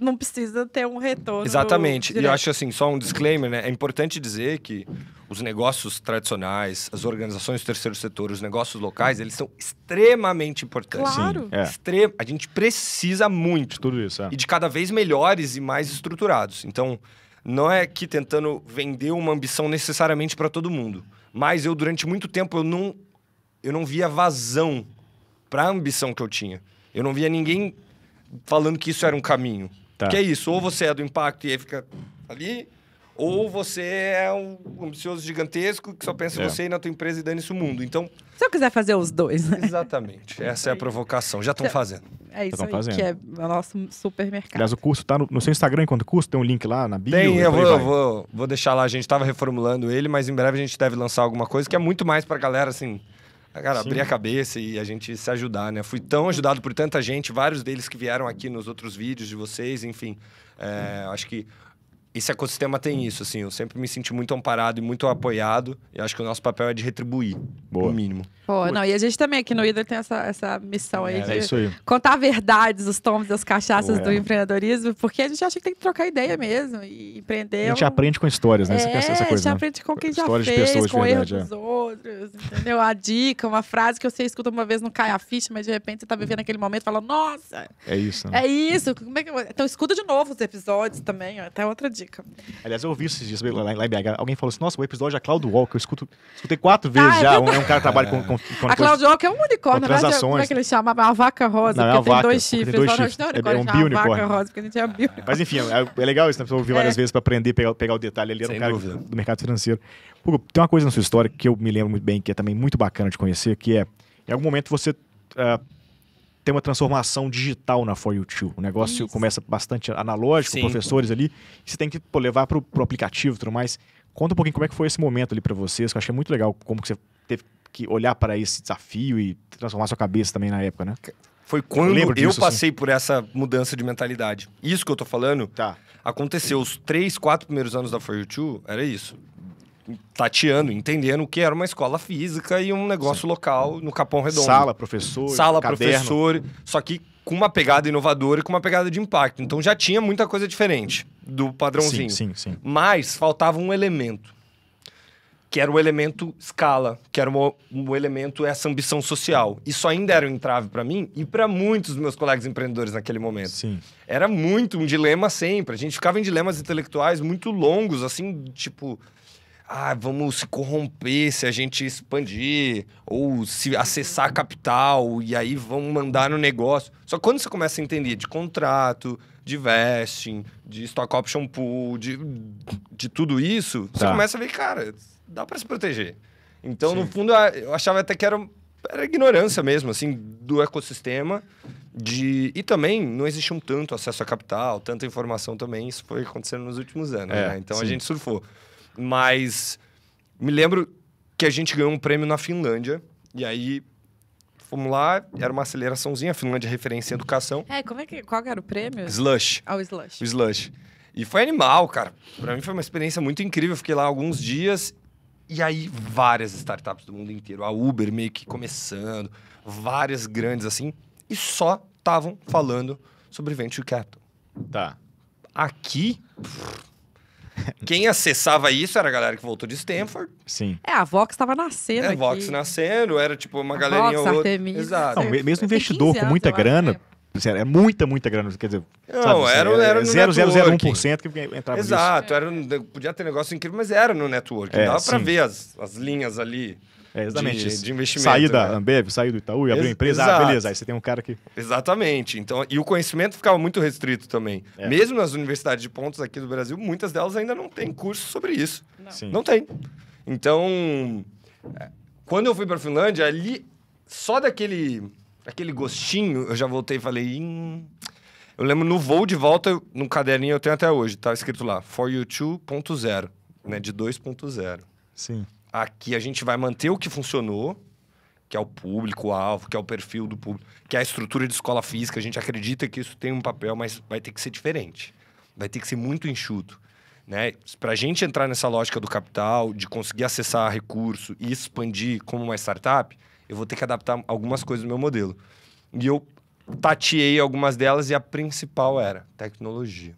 não precisa ter um retorno. Exatamente. E eu direto. acho assim, só um disclaimer, né? É importante dizer que os negócios tradicionais, as organizações do terceiro setor, os negócios locais, eles são extremamente importantes. Claro. Sim, A gente precisa muito. tudo isso. E de cada vez melhores e mais estruturados. Então, não é que tentando vender uma ambição necessariamente para todo mundo. Mas eu, durante muito tempo, eu não via vazão para a ambição que eu tinha. Eu não via ninguém falando que isso era um caminho. Tá. Que é isso, ou você é do impacto e aí fica ali, ou você é um ambicioso gigantesco que só pensa em você e na tua empresa e dane-se o mundo. Então, Se eu quiser fazer os dois, né? exatamente, essa é a provocação. Já estão fazendo. É isso tão aí, fazendo. que é o nosso supermercado. Aliás, o curso tá no seu Instagram enquanto curso, tem um link lá na bio. Tem, e eu por aí vai. vou deixar lá. A gente tava reformulando ele, mas em breve a gente deve lançar alguma coisa que é muito mais pra galera, assim, cara, abrir a cabeça e a gente se ajudar, né? Fui tão ajudado por tanta gente, vários deles que vieram aqui nos outros vídeos de vocês, enfim. Acho que esse ecossistema tem isso, assim. Eu sempre me senti muito amparado e muito apoiado. E acho que o nosso papel é de retribuir, Boa. no mínimo. Pô, não, e a gente também aqui no IDA tem essa missão aí É de isso aí. contar verdades, os tomos e as cachaças Boa. do empreendedorismo, porque a gente acha que tem que trocar ideia mesmo e empreender. A gente aprende com histórias, né? Essa a coisa, gente né? aprende com quem já Histórias de fez, pessoas de com erros verdade, dos outros, entendeu? A dica, uma frase que você escuta uma vez não cai a ficha, mas de repente você tá vivendo aquele momento e fala, nossa, É isso, né? é isso. Como é que Então escuta de novo os episódios também, ó, até outra dica. Aliás, eu ouvi esses dias lá em BH. Alguém falou assim, nossa, o episódio da Cloud Walk, eu escutei 4 vezes já. É um cara que trabalha com A coisa- Claudio Walker é um unicórnio, na verdade, transações. como é que ele chama? A vaca rosa, Não, é porque a tem vaca, dois porque tem chifres. dois Não, chifres. não, É unicórnio, um chama biunicórnio. vaca rosa, porque a gente é bio. Mas enfim, é legal isso, né? Eu ouvi várias vezes para aprender, pegar o detalhe. Ele era Sem um cara dúvida. do mercado financeiro. Hugo, tem uma coisa na sua história que eu me lembro muito bem, que é também muito bacana de conhecer, que é, em algum momento você tem uma transformação digital na For You Too. O negócio Isso. começa bastante analógico, Sim. professores ali, e você tem que levar para o aplicativo e tudo mais. Conta um pouquinho como é que foi esse momento ali para vocês, que eu acho que é muito legal, como que você teve que olhar para esse desafio e transformar sua cabeça também na época, né? Foi quando lembro eu disso, passei por essa mudança de mentalidade. Isso que eu tô falando Tá. aconteceu os 3, 4 primeiros anos da For You Too, era isso. Tateando, entendendo o que era uma escola física e um negócio local no Capão Redondo. Sala, professor, Sala, caderno. professor, só que com uma pegada inovadora e com uma pegada de impacto. Então já tinha muita coisa diferente do padrãozinho. Sim. Mas faltava um elemento, que era o elemento escala, que era o elemento essa ambição social. Isso ainda era um entrave para mim e para muitos dos meus colegas empreendedores naquele momento. Sim. Era muito um dilema sempre. A gente ficava em dilemas intelectuais muito longos, assim, tipo... vamos se corromper se a gente expandir, ou se acessar capital, e aí vamos mandar no negócio. Só que quando você começa a entender de contrato, de vesting, de stock option pool, de tudo isso, você Tá. começa a ver, cara, dá para se proteger. Então, Sim. no fundo, eu achava até que era ignorância mesmo, assim, do ecossistema. E também não existia tanto acesso a capital, tanta informação também. Isso foi acontecendo nos últimos anos, né? Então, a sim. gente surfou. Mas me lembro que a gente ganhou um prêmio na Finlândia. E aí, fomos lá, era uma aceleraçãozinha. A Finlândia é referência em educação. Qual que era o prêmio? Slush. Ah, o Slush. O Slush. E foi animal, cara. Pra mim foi uma experiência muito incrível. Eu fiquei lá alguns dias. E aí, várias startups do mundo inteiro. A Uber meio que começando. Várias grandes, assim. E só estavam falando sobre Venture Capital. Tá. Aqui, quem acessava isso era a galera que voltou de Stanford. Sim. A Vox estava nascendo aqui. A Vox nascendo, era tipo uma A galerinha Vox, ou outra. Artemis. Exato. Não, mesmo Tem investidor 15 com muita anos, eu grana, acho, é muita grana, quer dizer... Não, sabe, era no 0,001% que entrava nisso. Exato, podia ter negócio incrível, mas era no network. Dava pra sim. ver as linhas ali Exatamente. de investimento. Sair da né? Ambev, sair do Itaú e abrir uma empresa, Exato. beleza, aí você tem um cara que... Exatamente. Então, e o conhecimento ficava muito restrito também. É. Mesmo nas universidades de pontos aqui do Brasil, muitas delas ainda não têm curso sobre isso. Sim. Não tem. Então, quando eu fui pra Finlândia, ali, só daquele gostinho, eu já voltei e falei... Eu lembro no voo de volta, no caderninho eu tenho até hoje, tá escrito lá, For You 2.0, né, de 2.0. Sim. Aqui a gente vai manter o que funcionou, que é o público-alvo, que é o perfil do público, que é a estrutura de escola física. A gente acredita que isso tem um papel, mas vai ter que ser diferente. Vai ter que ser muito enxuto. Né? Para a gente entrar nessa lógica do capital, de conseguir acessar recurso e expandir como uma startup, eu vou ter que adaptar algumas coisas do meu modelo. E eu tateei algumas delas e a principal era tecnologia.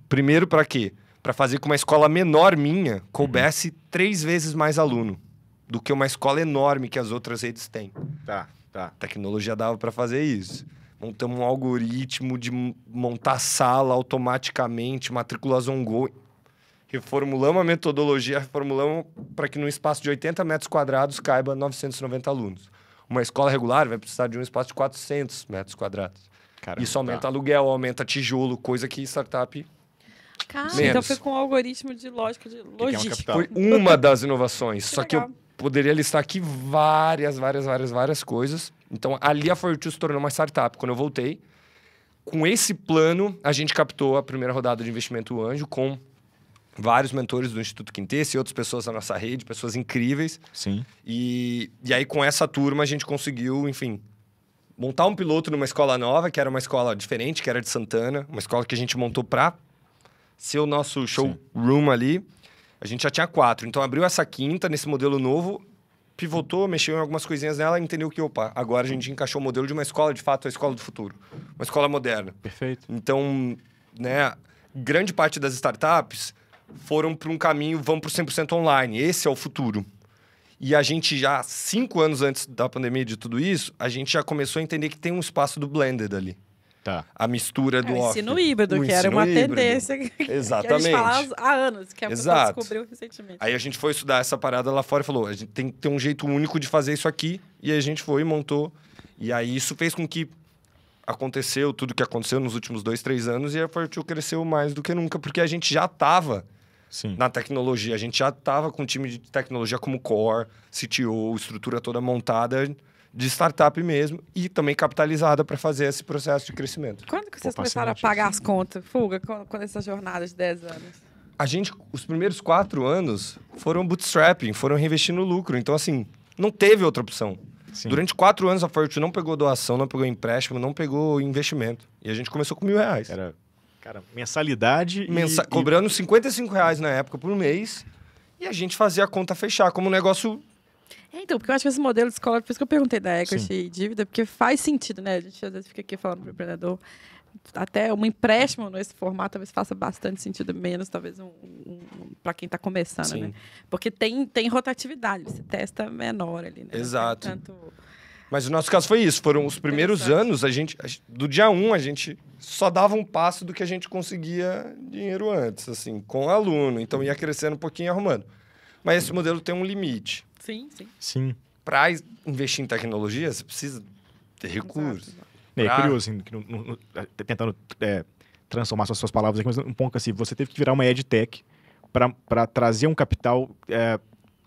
Primeiro, para quê? Para fazer com que uma escola menor minha coubesse 3 vezes mais aluno do que uma escola enorme que as outras redes têm. Tá. A tecnologia dava para fazer isso. Montamos um algoritmo de montar sala automaticamente, matrículas on-go. Reformulamos a metodologia, reformulamos para que num espaço de 80 metros quadrados caiba 990 alunos. Uma escola regular vai precisar de um espaço de 400 metros quadrados. Caramba, Isso aumenta aluguel, aumenta tijolo, coisa que startup... Cara, Menos. então foi com o algoritmo de lógica de logística. capital? Foi uma das inovações. Só que legal. eu poderia listar aqui várias coisas. Então, ali a For2 se tornou uma startup. Quando eu voltei, com esse plano, a gente captou a primeira rodada de investimento anjo com vários mentores do Instituto Quintesse e outras pessoas da nossa rede, pessoas incríveis. Sim. E aí, com essa turma, a gente conseguiu, enfim, montar um piloto numa escola nova, que era uma escola diferente, que era de Santana. Uma escola que a gente montou para ser o nosso showroom ali. A gente já tinha 4. Então, abriu essa quinta nesse modelo novo, pivotou, mexeu em algumas coisinhas nela e entendeu que, opa, agora a gente encaixou o modelo de uma escola, de fato, a escola do futuro. Uma escola moderna. Perfeito. Então, né, grande parte das startups foram para um caminho, vão para o 100% online. Esse é o futuro. E a gente já, 5 anos antes da pandemia de tudo isso, a gente já começou a entender que tem um espaço do blended ali. Tá. A mistura do O off. ensino híbrido, O que era ensino uma híbrido. tendência que a Exatamente. gente fala há anos, que a pessoa Exato. descobriu recentemente. Aí a gente foi estudar essa parada lá fora e falou, a gente tem que ter um jeito único de fazer isso aqui. E aí a gente foi e montou. E aí isso fez com que aconteceu tudo que aconteceu nos últimos 2, 3 anos e a For2 cresceu mais do que nunca, porque a gente já estava Sim. na tecnologia. A gente já estava com um time de tecnologia como core, CTO, estrutura toda montada de startup mesmo e também capitalizada para fazer esse processo de crescimento. Quando que vocês Pô, começaram a fascinante. pagar as contas? Fuga, quando essa jornada de 10 anos? A gente, os primeiros 4 anos foram bootstrapping, foram reinvestindo no lucro. Então, assim, não teve outra opção. Sim. Durante 4 anos, a For2 não pegou doação, não pegou empréstimo, não pegou investimento. E a gente começou com R$1.000. Era, cara, mensalidade Cobrando R$55 na época por mês. E a gente fazia a conta fechar como um negócio... Então, porque eu acho que esse modelo de escola, por isso que eu perguntei da equity Sim. e dívida, porque faz sentido, né? A gente às vezes fica aqui falando para o empreendedor, até um empréstimo nesse formato talvez faça bastante sentido, menos talvez para quem está começando, Sim. né? Porque tem rotatividade, você testa menor ali, né? Não tem Exato. tanto... Mas o nosso caso foi isso. Foram os primeiros Interessante. anos, do dia 1, a gente só dava um passo do que a gente conseguia dinheiro antes, assim, com o aluno. Então ia crescendo um pouquinho e arrumando. Mas esse modelo tem um limite. Sim, sim. Sim. Para investir em tecnologia, você precisa ter recursos. Exato. É Pra- curioso, assim, que tentando transformar suas palavras aqui, mas um pouco assim, você teve que virar uma edtech para trazer um capital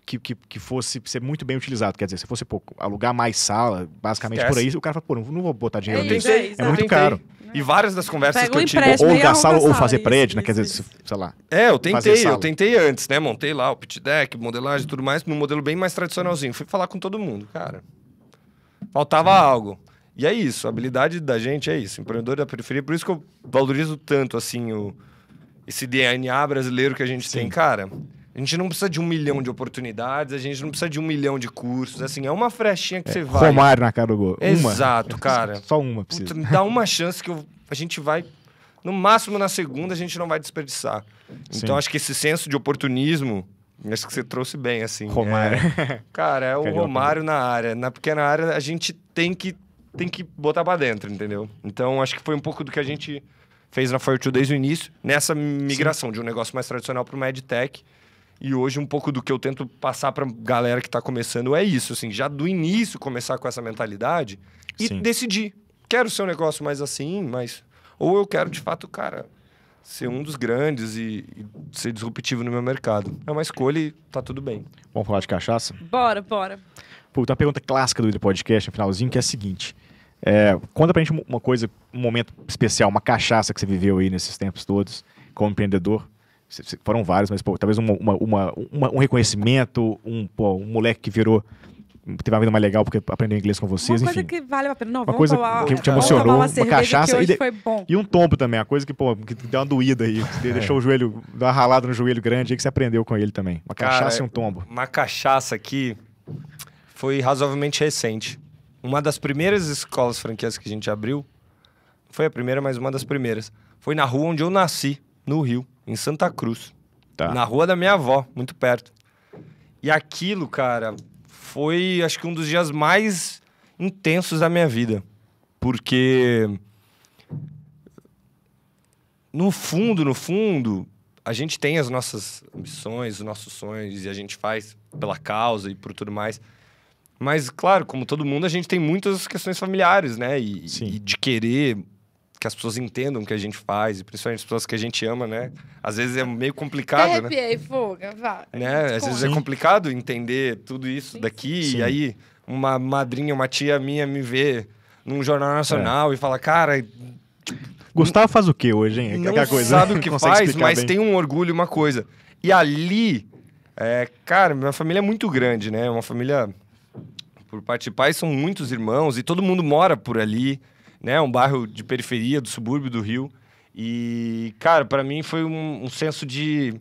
que fosse ser muito bem utilizado. Quer dizer, se fosse alugar mais sala, basicamente Esquece. por aí, o cara fala, pô, não vou botar dinheiro É nisso. isso, é isso. É muito tentei. caro. E várias das conversas Pega que um eu tive... empréstimo. Ou Mesmo alugar aí sala, arruma ou sala, fazer isso, prédio, né? isso, Quer dizer, isso. sei lá. Eu fazer sala. tentei antes, né? Montei lá o pitch deck, modelagem e tudo mais, num modelo bem mais tradicionalzinho. Fui falar com todo mundo, cara. Faltava algo. E é isso, a habilidade da gente é isso, empreendedor da periferia. Por isso que eu valorizo tanto, assim, esse DNA brasileiro que a gente tem. Cara, a gente não precisa de 1 milhão de oportunidades, a gente não precisa de 1 milhão de cursos. Assim, é uma frechinha que você vai. Romário na cara do gol. Exato, uma. cara. Só uma precisa. Puta, me dá uma chance que a gente vai... No máximo, na segunda, a gente não vai desperdiçar. Então, acho que esse senso de oportunismo, acho que você trouxe bem, assim. Romário. Cara, é o Carioca. Romário na área. Na pequena área, a gente tem que botar pra dentro, entendeu? Então, acho que foi um pouco do que a gente fez na Fire2 desde o início, nessa migração de um negócio mais tradicional pro MedTech. E hoje, um pouco do que eu tento passar pra galera que tá começando é isso, assim, já do início começar com essa mentalidade e decidir. Quero ser um negócio mais assim, mas... Ou eu quero, de fato, cara, ser um dos grandes e ser disruptivo no meu mercado. É uma escolha e tá tudo bem. Vamos falar de cachaça? Bora. Pô, tem uma pergunta clássica do podcast no finalzinho, que é a seguinte. Conta pra gente uma coisa, um momento especial, uma cachaça que você viveu aí nesses tempos todos, como empreendedor. Foram vários, mas pô, talvez um reconhecimento, um moleque que teve uma vida mais legal porque aprendeu inglês com vocês, Uma coisa enfim. que vale a pena. Não, Uma coisa que te emocionou, uma cachaça que hoje foi bom. e um tombo também, uma coisa que deu uma doída aí, deixou o joelho, deu uma ralada no joelho grande aí que você aprendeu com ele também. Uma cachaça e um tombo. Uma cachaça aqui foi razoavelmente recente. Uma das primeiras escolas franquias que a gente abriu, não foi a primeira, mas uma das primeiras, foi na rua onde eu nasci, no Rio, em Santa Cruz. Tá. Na rua da minha avó, muito perto. E aquilo, cara, foi, acho que um dos dias mais intensos da minha vida. Porque, no fundo, a gente tem as nossas ambições, os nossos sonhos, e a gente faz pela causa e por tudo mais. Mas, claro, como todo mundo, a gente tem muitas questões familiares, né? E de querer que as pessoas entendam o que a gente faz, e principalmente as pessoas que a gente ama, né? Às vezes é meio complicado, Arrepiei, Fuga, vai. né? Às vezes é complicado entender tudo isso daqui, e aí uma madrinha, uma tia minha me vê num jornal nacional e fala, cara... Gustavo faz o que hoje, hein? Não Coisa, sabe né? o que Consegue faz, explicar mas bem. tem um orgulho, uma coisa. E ali, cara, minha família é muito grande, né? Uma família, por parte de pai, são muitos irmãos e todo mundo mora por ali, né? Um bairro de periferia, do subúrbio do Rio. E, cara, pra mim foi um senso de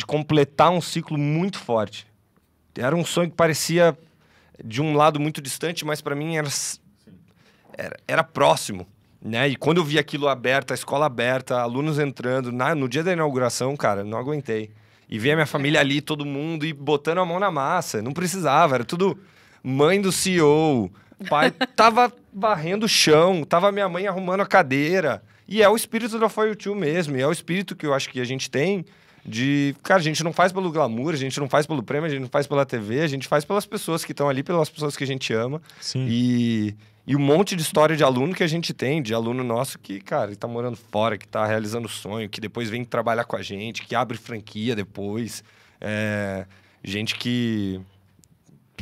completar um ciclo muito forte. Era um sonho que parecia de um lado muito distante, mas pra mim era próximo. Né? E quando eu vi aquilo aberto, a escola aberta, alunos entrando, no dia da inauguração, cara, não aguentei. E ver a minha família ali, todo mundo, e botando a mão na massa. Não precisava, era tudo mãe do CEO, pai tava varrendo o chão, tava minha mãe arrumando a cadeira. E é o espírito da Fire2 mesmo, e é o espírito que eu acho que a gente tem de... Cara, a gente não faz pelo glamour, a gente não faz pelo prêmio, a gente não faz pela TV, a gente faz pelas pessoas que estão ali, pelas pessoas que a gente ama. Sim. E um monte de história de aluno que a gente tem, de aluno nosso que, cara, tá morando fora, que tá realizando sonho, que depois vem trabalhar com a gente, que abre franquia depois. Gente que...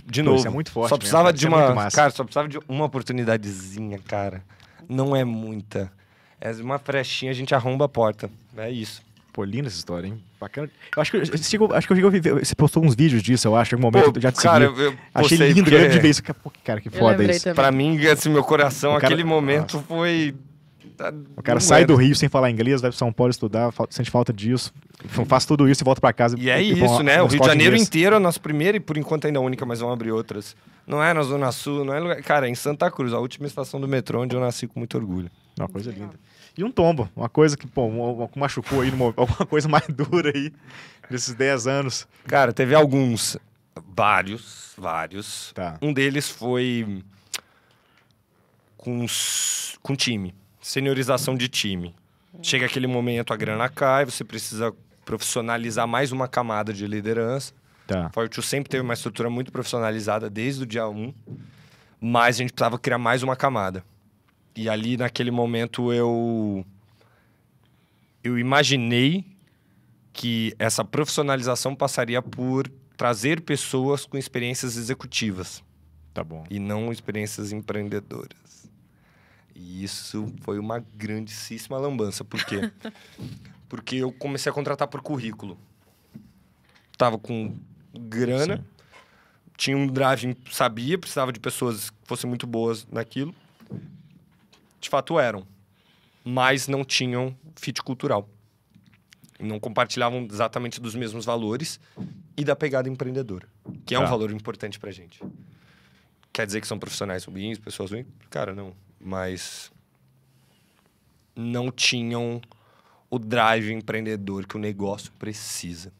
De novo, isso é muito forte só precisava mesmo, de cara. Isso é muito uma... massa. Cara, só precisava de uma oportunidadezinha, cara. Não é muita. É uma frechinha, a gente arromba a porta. É isso. Pô, linda essa história, hein? Bacana. Eu acho que eu cheguei a ver. Você postou uns vídeos disso, eu acho, em algum momento. Pô, já te cara, segui. eu Achei postei lindo, porque- grande de ver isso. Pô, cara, que foda lembrei isso. também. Pra mim, assim, meu coração, O cara- aquele momento foi... O cara sai do Rio sem falar inglês, vai pro São Paulo estudar, sente falta disso, faz tudo isso e volta pra casa. E é e põe isso, né? O uma Rio de escola Janeiro inglês. inteiro é a nossa primeira e por enquanto ainda a única, mas vão abrir outras. Não é na Zona Sul, não é lugar... Cara, é em Santa Cruz, a última estação do metrô onde eu nasci com muito orgulho. Uma coisa linda. E um tombo, uma coisa que, pô, machucou aí, alguma coisa mais dura aí, nesses 10 anos. Cara, teve alguns, vários. Tá. Um deles foi com time, seniorização de time. Chega aquele momento, a grana cai, você precisa profissionalizar mais uma camada de liderança. Tá. A Fire2 sempre teve uma estrutura muito profissionalizada desde o dia 1, mas a gente precisava criar mais uma camada. E ali, naquele momento, eu imaginei que essa profissionalização passaria por trazer pessoas com experiências executivas Tá bom. e não experiências empreendedoras. E isso foi uma grandíssima lambança. Por quê? Porque eu comecei a contratar por currículo. Tava com grana, Sim. tinha um drive, sabia, precisava de pessoas que fossem muito boas naquilo. De fato eram. Mas não tinham fit cultural. Não compartilhavam exatamente dos mesmos valores e da pegada empreendedora, que é um valor importante pra gente. Quer dizer que são profissionais ruins, pessoas ruins? Cara, não. Mas não tinham o drive empreendedor que o negócio precisa.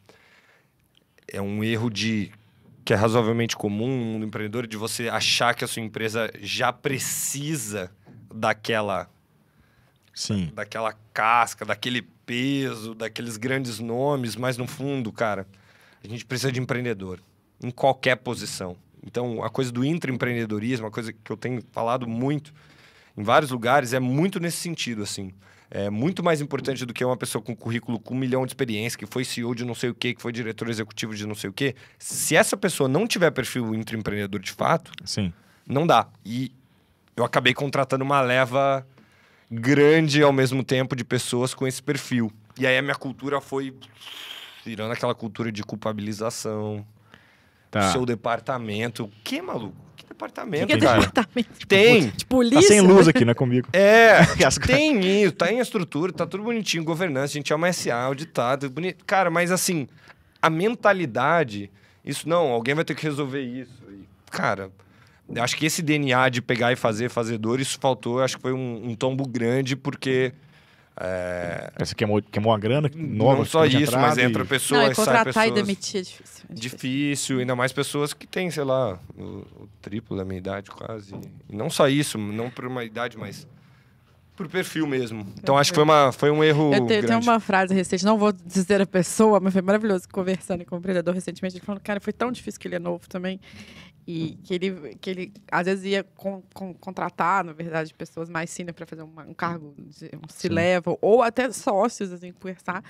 É um erro que é razoavelmente comum no mundo empreendedor, de você achar que a sua empresa já precisa daquela casca, daquele peso, daqueles grandes nomes, mas no fundo, cara, a gente precisa de empreendedor em qualquer posição. Então, a coisa do intraempreendedorismo, a coisa que eu tenho falado muito em vários lugares, é muito nesse sentido, assim. É muito mais importante do que uma pessoa com currículo com 1 milhão de experiência, que foi CEO de não sei o quê, que foi diretor executivo de não sei o quê. Se essa pessoa não tiver perfil intraempreendedor de fato, Sim. não dá. E eu acabei contratando uma leva grande ao mesmo tempo de pessoas com esse perfil. E aí a minha cultura foi virando aquela cultura de culpabilização. Tá. Seu departamento. Que, maluco? Que departamento, Que cara? departamento? Tem. De polícia? Tá sem luz aqui, não é comigo. Tem isso, tá em estrutura, tá tudo bonitinho, governança, a gente é uma SA, auditado, bonito. Cara, mas assim, a mentalidade, isso não, alguém vai ter que resolver isso. E, cara, eu acho que esse DNA de pegar e fazer dor, isso faltou, acho que foi um tombo grande, porque... Você queimou uma grana nova. Não só de isso, mas entrada entra e- pessoas, Não, e sai contratar pessoas. e demitir é difícil. Difícil, ainda mais pessoas que têm, sei lá, o triplo da minha idade quase. E não só isso, não por uma idade, mas por perfil mesmo. Então acho que foi um erro Eu tenho grande. uma frase recente, não vou dizer a pessoa, mas foi maravilhoso conversando com um empreendedor recentemente. Ele falou, cara, foi tão difícil que ele é novo também. E que ele às vezes ia contratar, na verdade, pessoas mais senior para fazer um cargo, um C-level, ou até sócios, assim, conversar.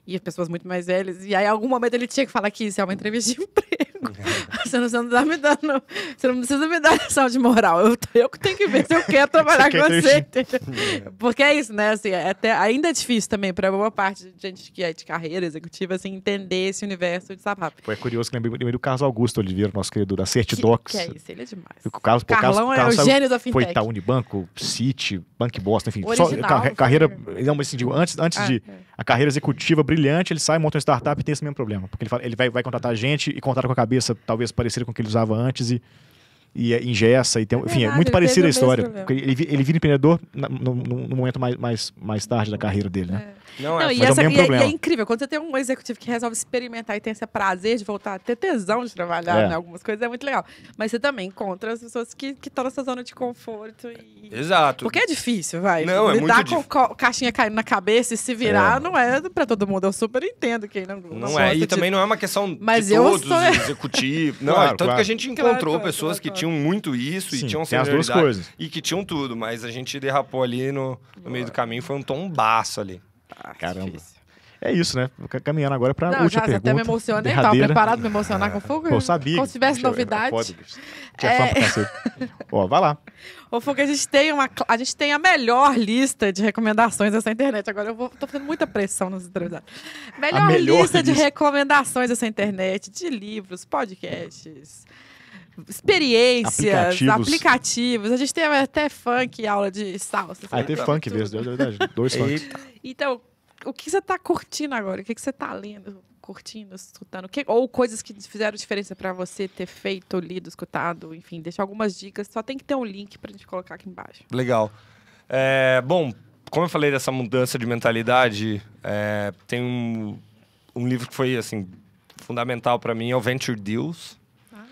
E pessoas muito mais velhas. E aí, em algum momento, ele tinha que falar que isso é uma entrevista de emprego. Você não tá me dando... Você não precisa me dar lição de moral. Eu que tenho que ver se eu quero trabalhar com você. Entendeu? Porque é isso, né? Assim, ainda é difícil também para boa parte de gente que é de carreira executiva, assim, entender esse universo de startup. Pô, é curioso que lembrei do Carlos Augusto Oliveira, nosso querido da Certidocs. Que é isso, ele é demais. O Carlos, Carlão é o gênio da Foi fintech. Itaú Unibanco, Citi, Bank Boston, enfim. Original, Carreira... foi. Não, mas assim, digo, antes de... A carreira executiva brilhante, ele sai, monta uma startup e tem esse mesmo problema. Porque ele vai contratar gente e contrata com a cabeça talvez parecida com o que ele usava antes e engessa. E tem, enfim, verdade, é muito ele parecida teve a o história. mesmo Porque ele vira empreendedor no momento mais tarde da carreira dele, né? Não, Não, é, e, mas é o mesmo e problema. é incrível, quando você tem um executivo que resolve experimentar e tem esse prazer de voltar a ter tesão de trabalhar em algumas coisas, é muito legal. Mas você também encontra as pessoas que estão nessa zona de conforto. Exato. Porque é difícil, vai. Não, é Lidar muito com caixinha caindo na cabeça e se virar não é pra todo mundo. Eu super entendo quem não Não gosta é, e de- também não é uma questão Mas de eu todos sou- os executivos. Não, Claro, tanto claro. que a gente encontrou Claro, pessoas que claro. tinham muito isso Sim, e tinham tem as duas senioridade coisas. e que tinham tudo, mas a gente derrapou ali no meio do caminho, foi um tombaço ali. Caramba. Difícil. É isso, né? Caminhando agora pra Não, última já pergunta. até me emocionei. Tava derradeira. preparado pra me emocionar com fogo? Pô, sabia. Como se tivesse Bicho, novidade. era foda, bicho. Tinha fã pra cacete. Ó, vai lá. Ô, Fogo, a gente tem a melhor lista de recomendações dessa internet. Agora tô fazendo muita pressão nos entrevistados. melhor lista de lista. recomendações dessa internet, de livros, podcasts, experiências, aplicativos. A gente tem até funk, aula de salsa. Ah, teve funk mesmo, é verdade. 2 funks. Eita. Então, o que você tá curtindo agora? O que você tá lendo, curtindo, escutando? Ou coisas que fizeram diferença pra você ter feito, lido, escutado, enfim, deixa algumas dicas. Só tem que ter um link pra gente colocar aqui embaixo. Legal. Bom, como eu falei dessa mudança de mentalidade, tem um livro que foi, assim, fundamental pra mim, é o Venture Deals.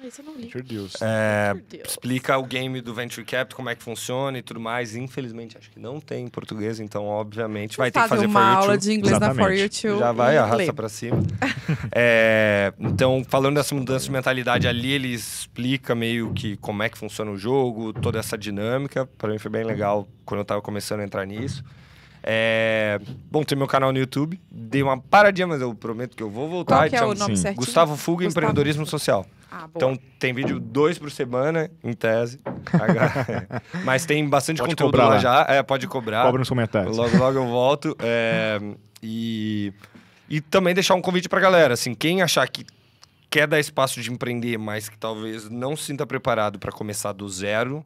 Esse eu não li. Meu Deus. Venture Deals. Explica o game do Venture Capital, como é que funciona e tudo mais. Infelizmente, acho que não tem em português, então, obviamente, vai ter que fazer uma for aula you de inglês na For You Exatamente. Too. Já vai, e arrasta lê. pra cima. Então, falando dessa mudança de mentalidade ali, ele explica meio que como é que funciona o jogo, toda essa dinâmica. Pra mim foi bem legal quando eu tava começando a entrar nisso. Bom, tem meu canal no YouTube. Dei uma paradinha, mas eu prometo que eu vou voltar. Qual que é o Chama- nome Sim. certinho? Gustavo Fuga, Gustavo. Empreendedorismo Social. Ah, boa. Então, tem vídeo 2 por semana, em tese. Mas tem bastante Pode conteúdo cobrar lá lá. já. Pode cobrar. Cobra nos comentários. Logo, logo eu volto. E também deixar um convite pra galera. Assim, quem achar que quer dar espaço de empreender, mas que talvez não se sinta preparado para começar do zero,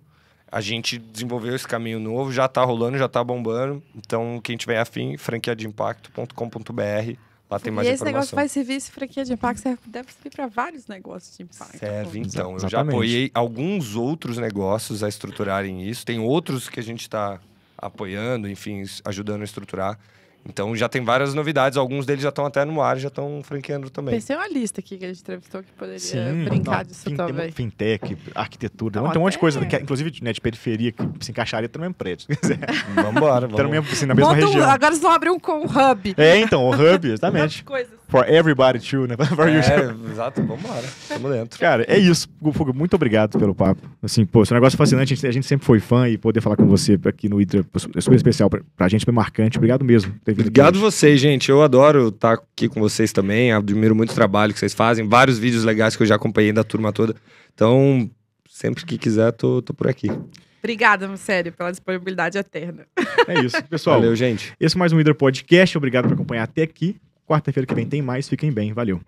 a gente desenvolveu esse caminho novo, já tá rolando, já tá bombando. Então, quem tiver afim, franquiadeimpacto.com.br. Lá tem mais e esse informação. negócio vai servir, esse franquia de impacto deve servir para vários negócios de impacto. Serve, então. Eu já Exatamente. apoiei alguns outros negócios a estruturarem isso. Tem outros que a gente está apoiando, enfim, ajudando a estruturar. Então já tem várias novidades. Alguns deles já estão até no ar, já estão franqueando também. Pensei uma lista aqui que a gente entrevistou que poderia brincar disso também. Fintech, arquitetura. Não, Tem um monte de coisa, até- inclusive de periferia, que se encaixaria até no mesmo prédio. Se quiser. Vambora, Tá no vamos. mesmo, assim, na mesma Monta região. agora vocês vão abrir um hub. Então, o hub, Hub exatamente. de coisas. For everybody too, né? For you too. Exato, vambora. Tamo dentro. Cara, é isso. Fuga, muito obrigado pelo papo. Assim, pô, esse negócio é fascinante. A gente sempre foi fã e poder falar com você aqui no Hydra é super especial pra gente, bem marcante. Obrigado mesmo por ter vindo aqui Obrigado hoje. vocês, gente. Eu adoro estar aqui com vocês também. Admiro muito o trabalho que vocês fazem. Vários vídeos legais que eu já acompanhei da turma toda. Então, sempre que quiser, tô por aqui. Obrigada, sério, pela disponibilidade eterna. É isso. Pessoal, Valeu, gente. esse é mais um Hydra Podcast. Obrigado por acompanhar até aqui. Quarta-feira que vem tem mais. Fiquem bem. Valeu.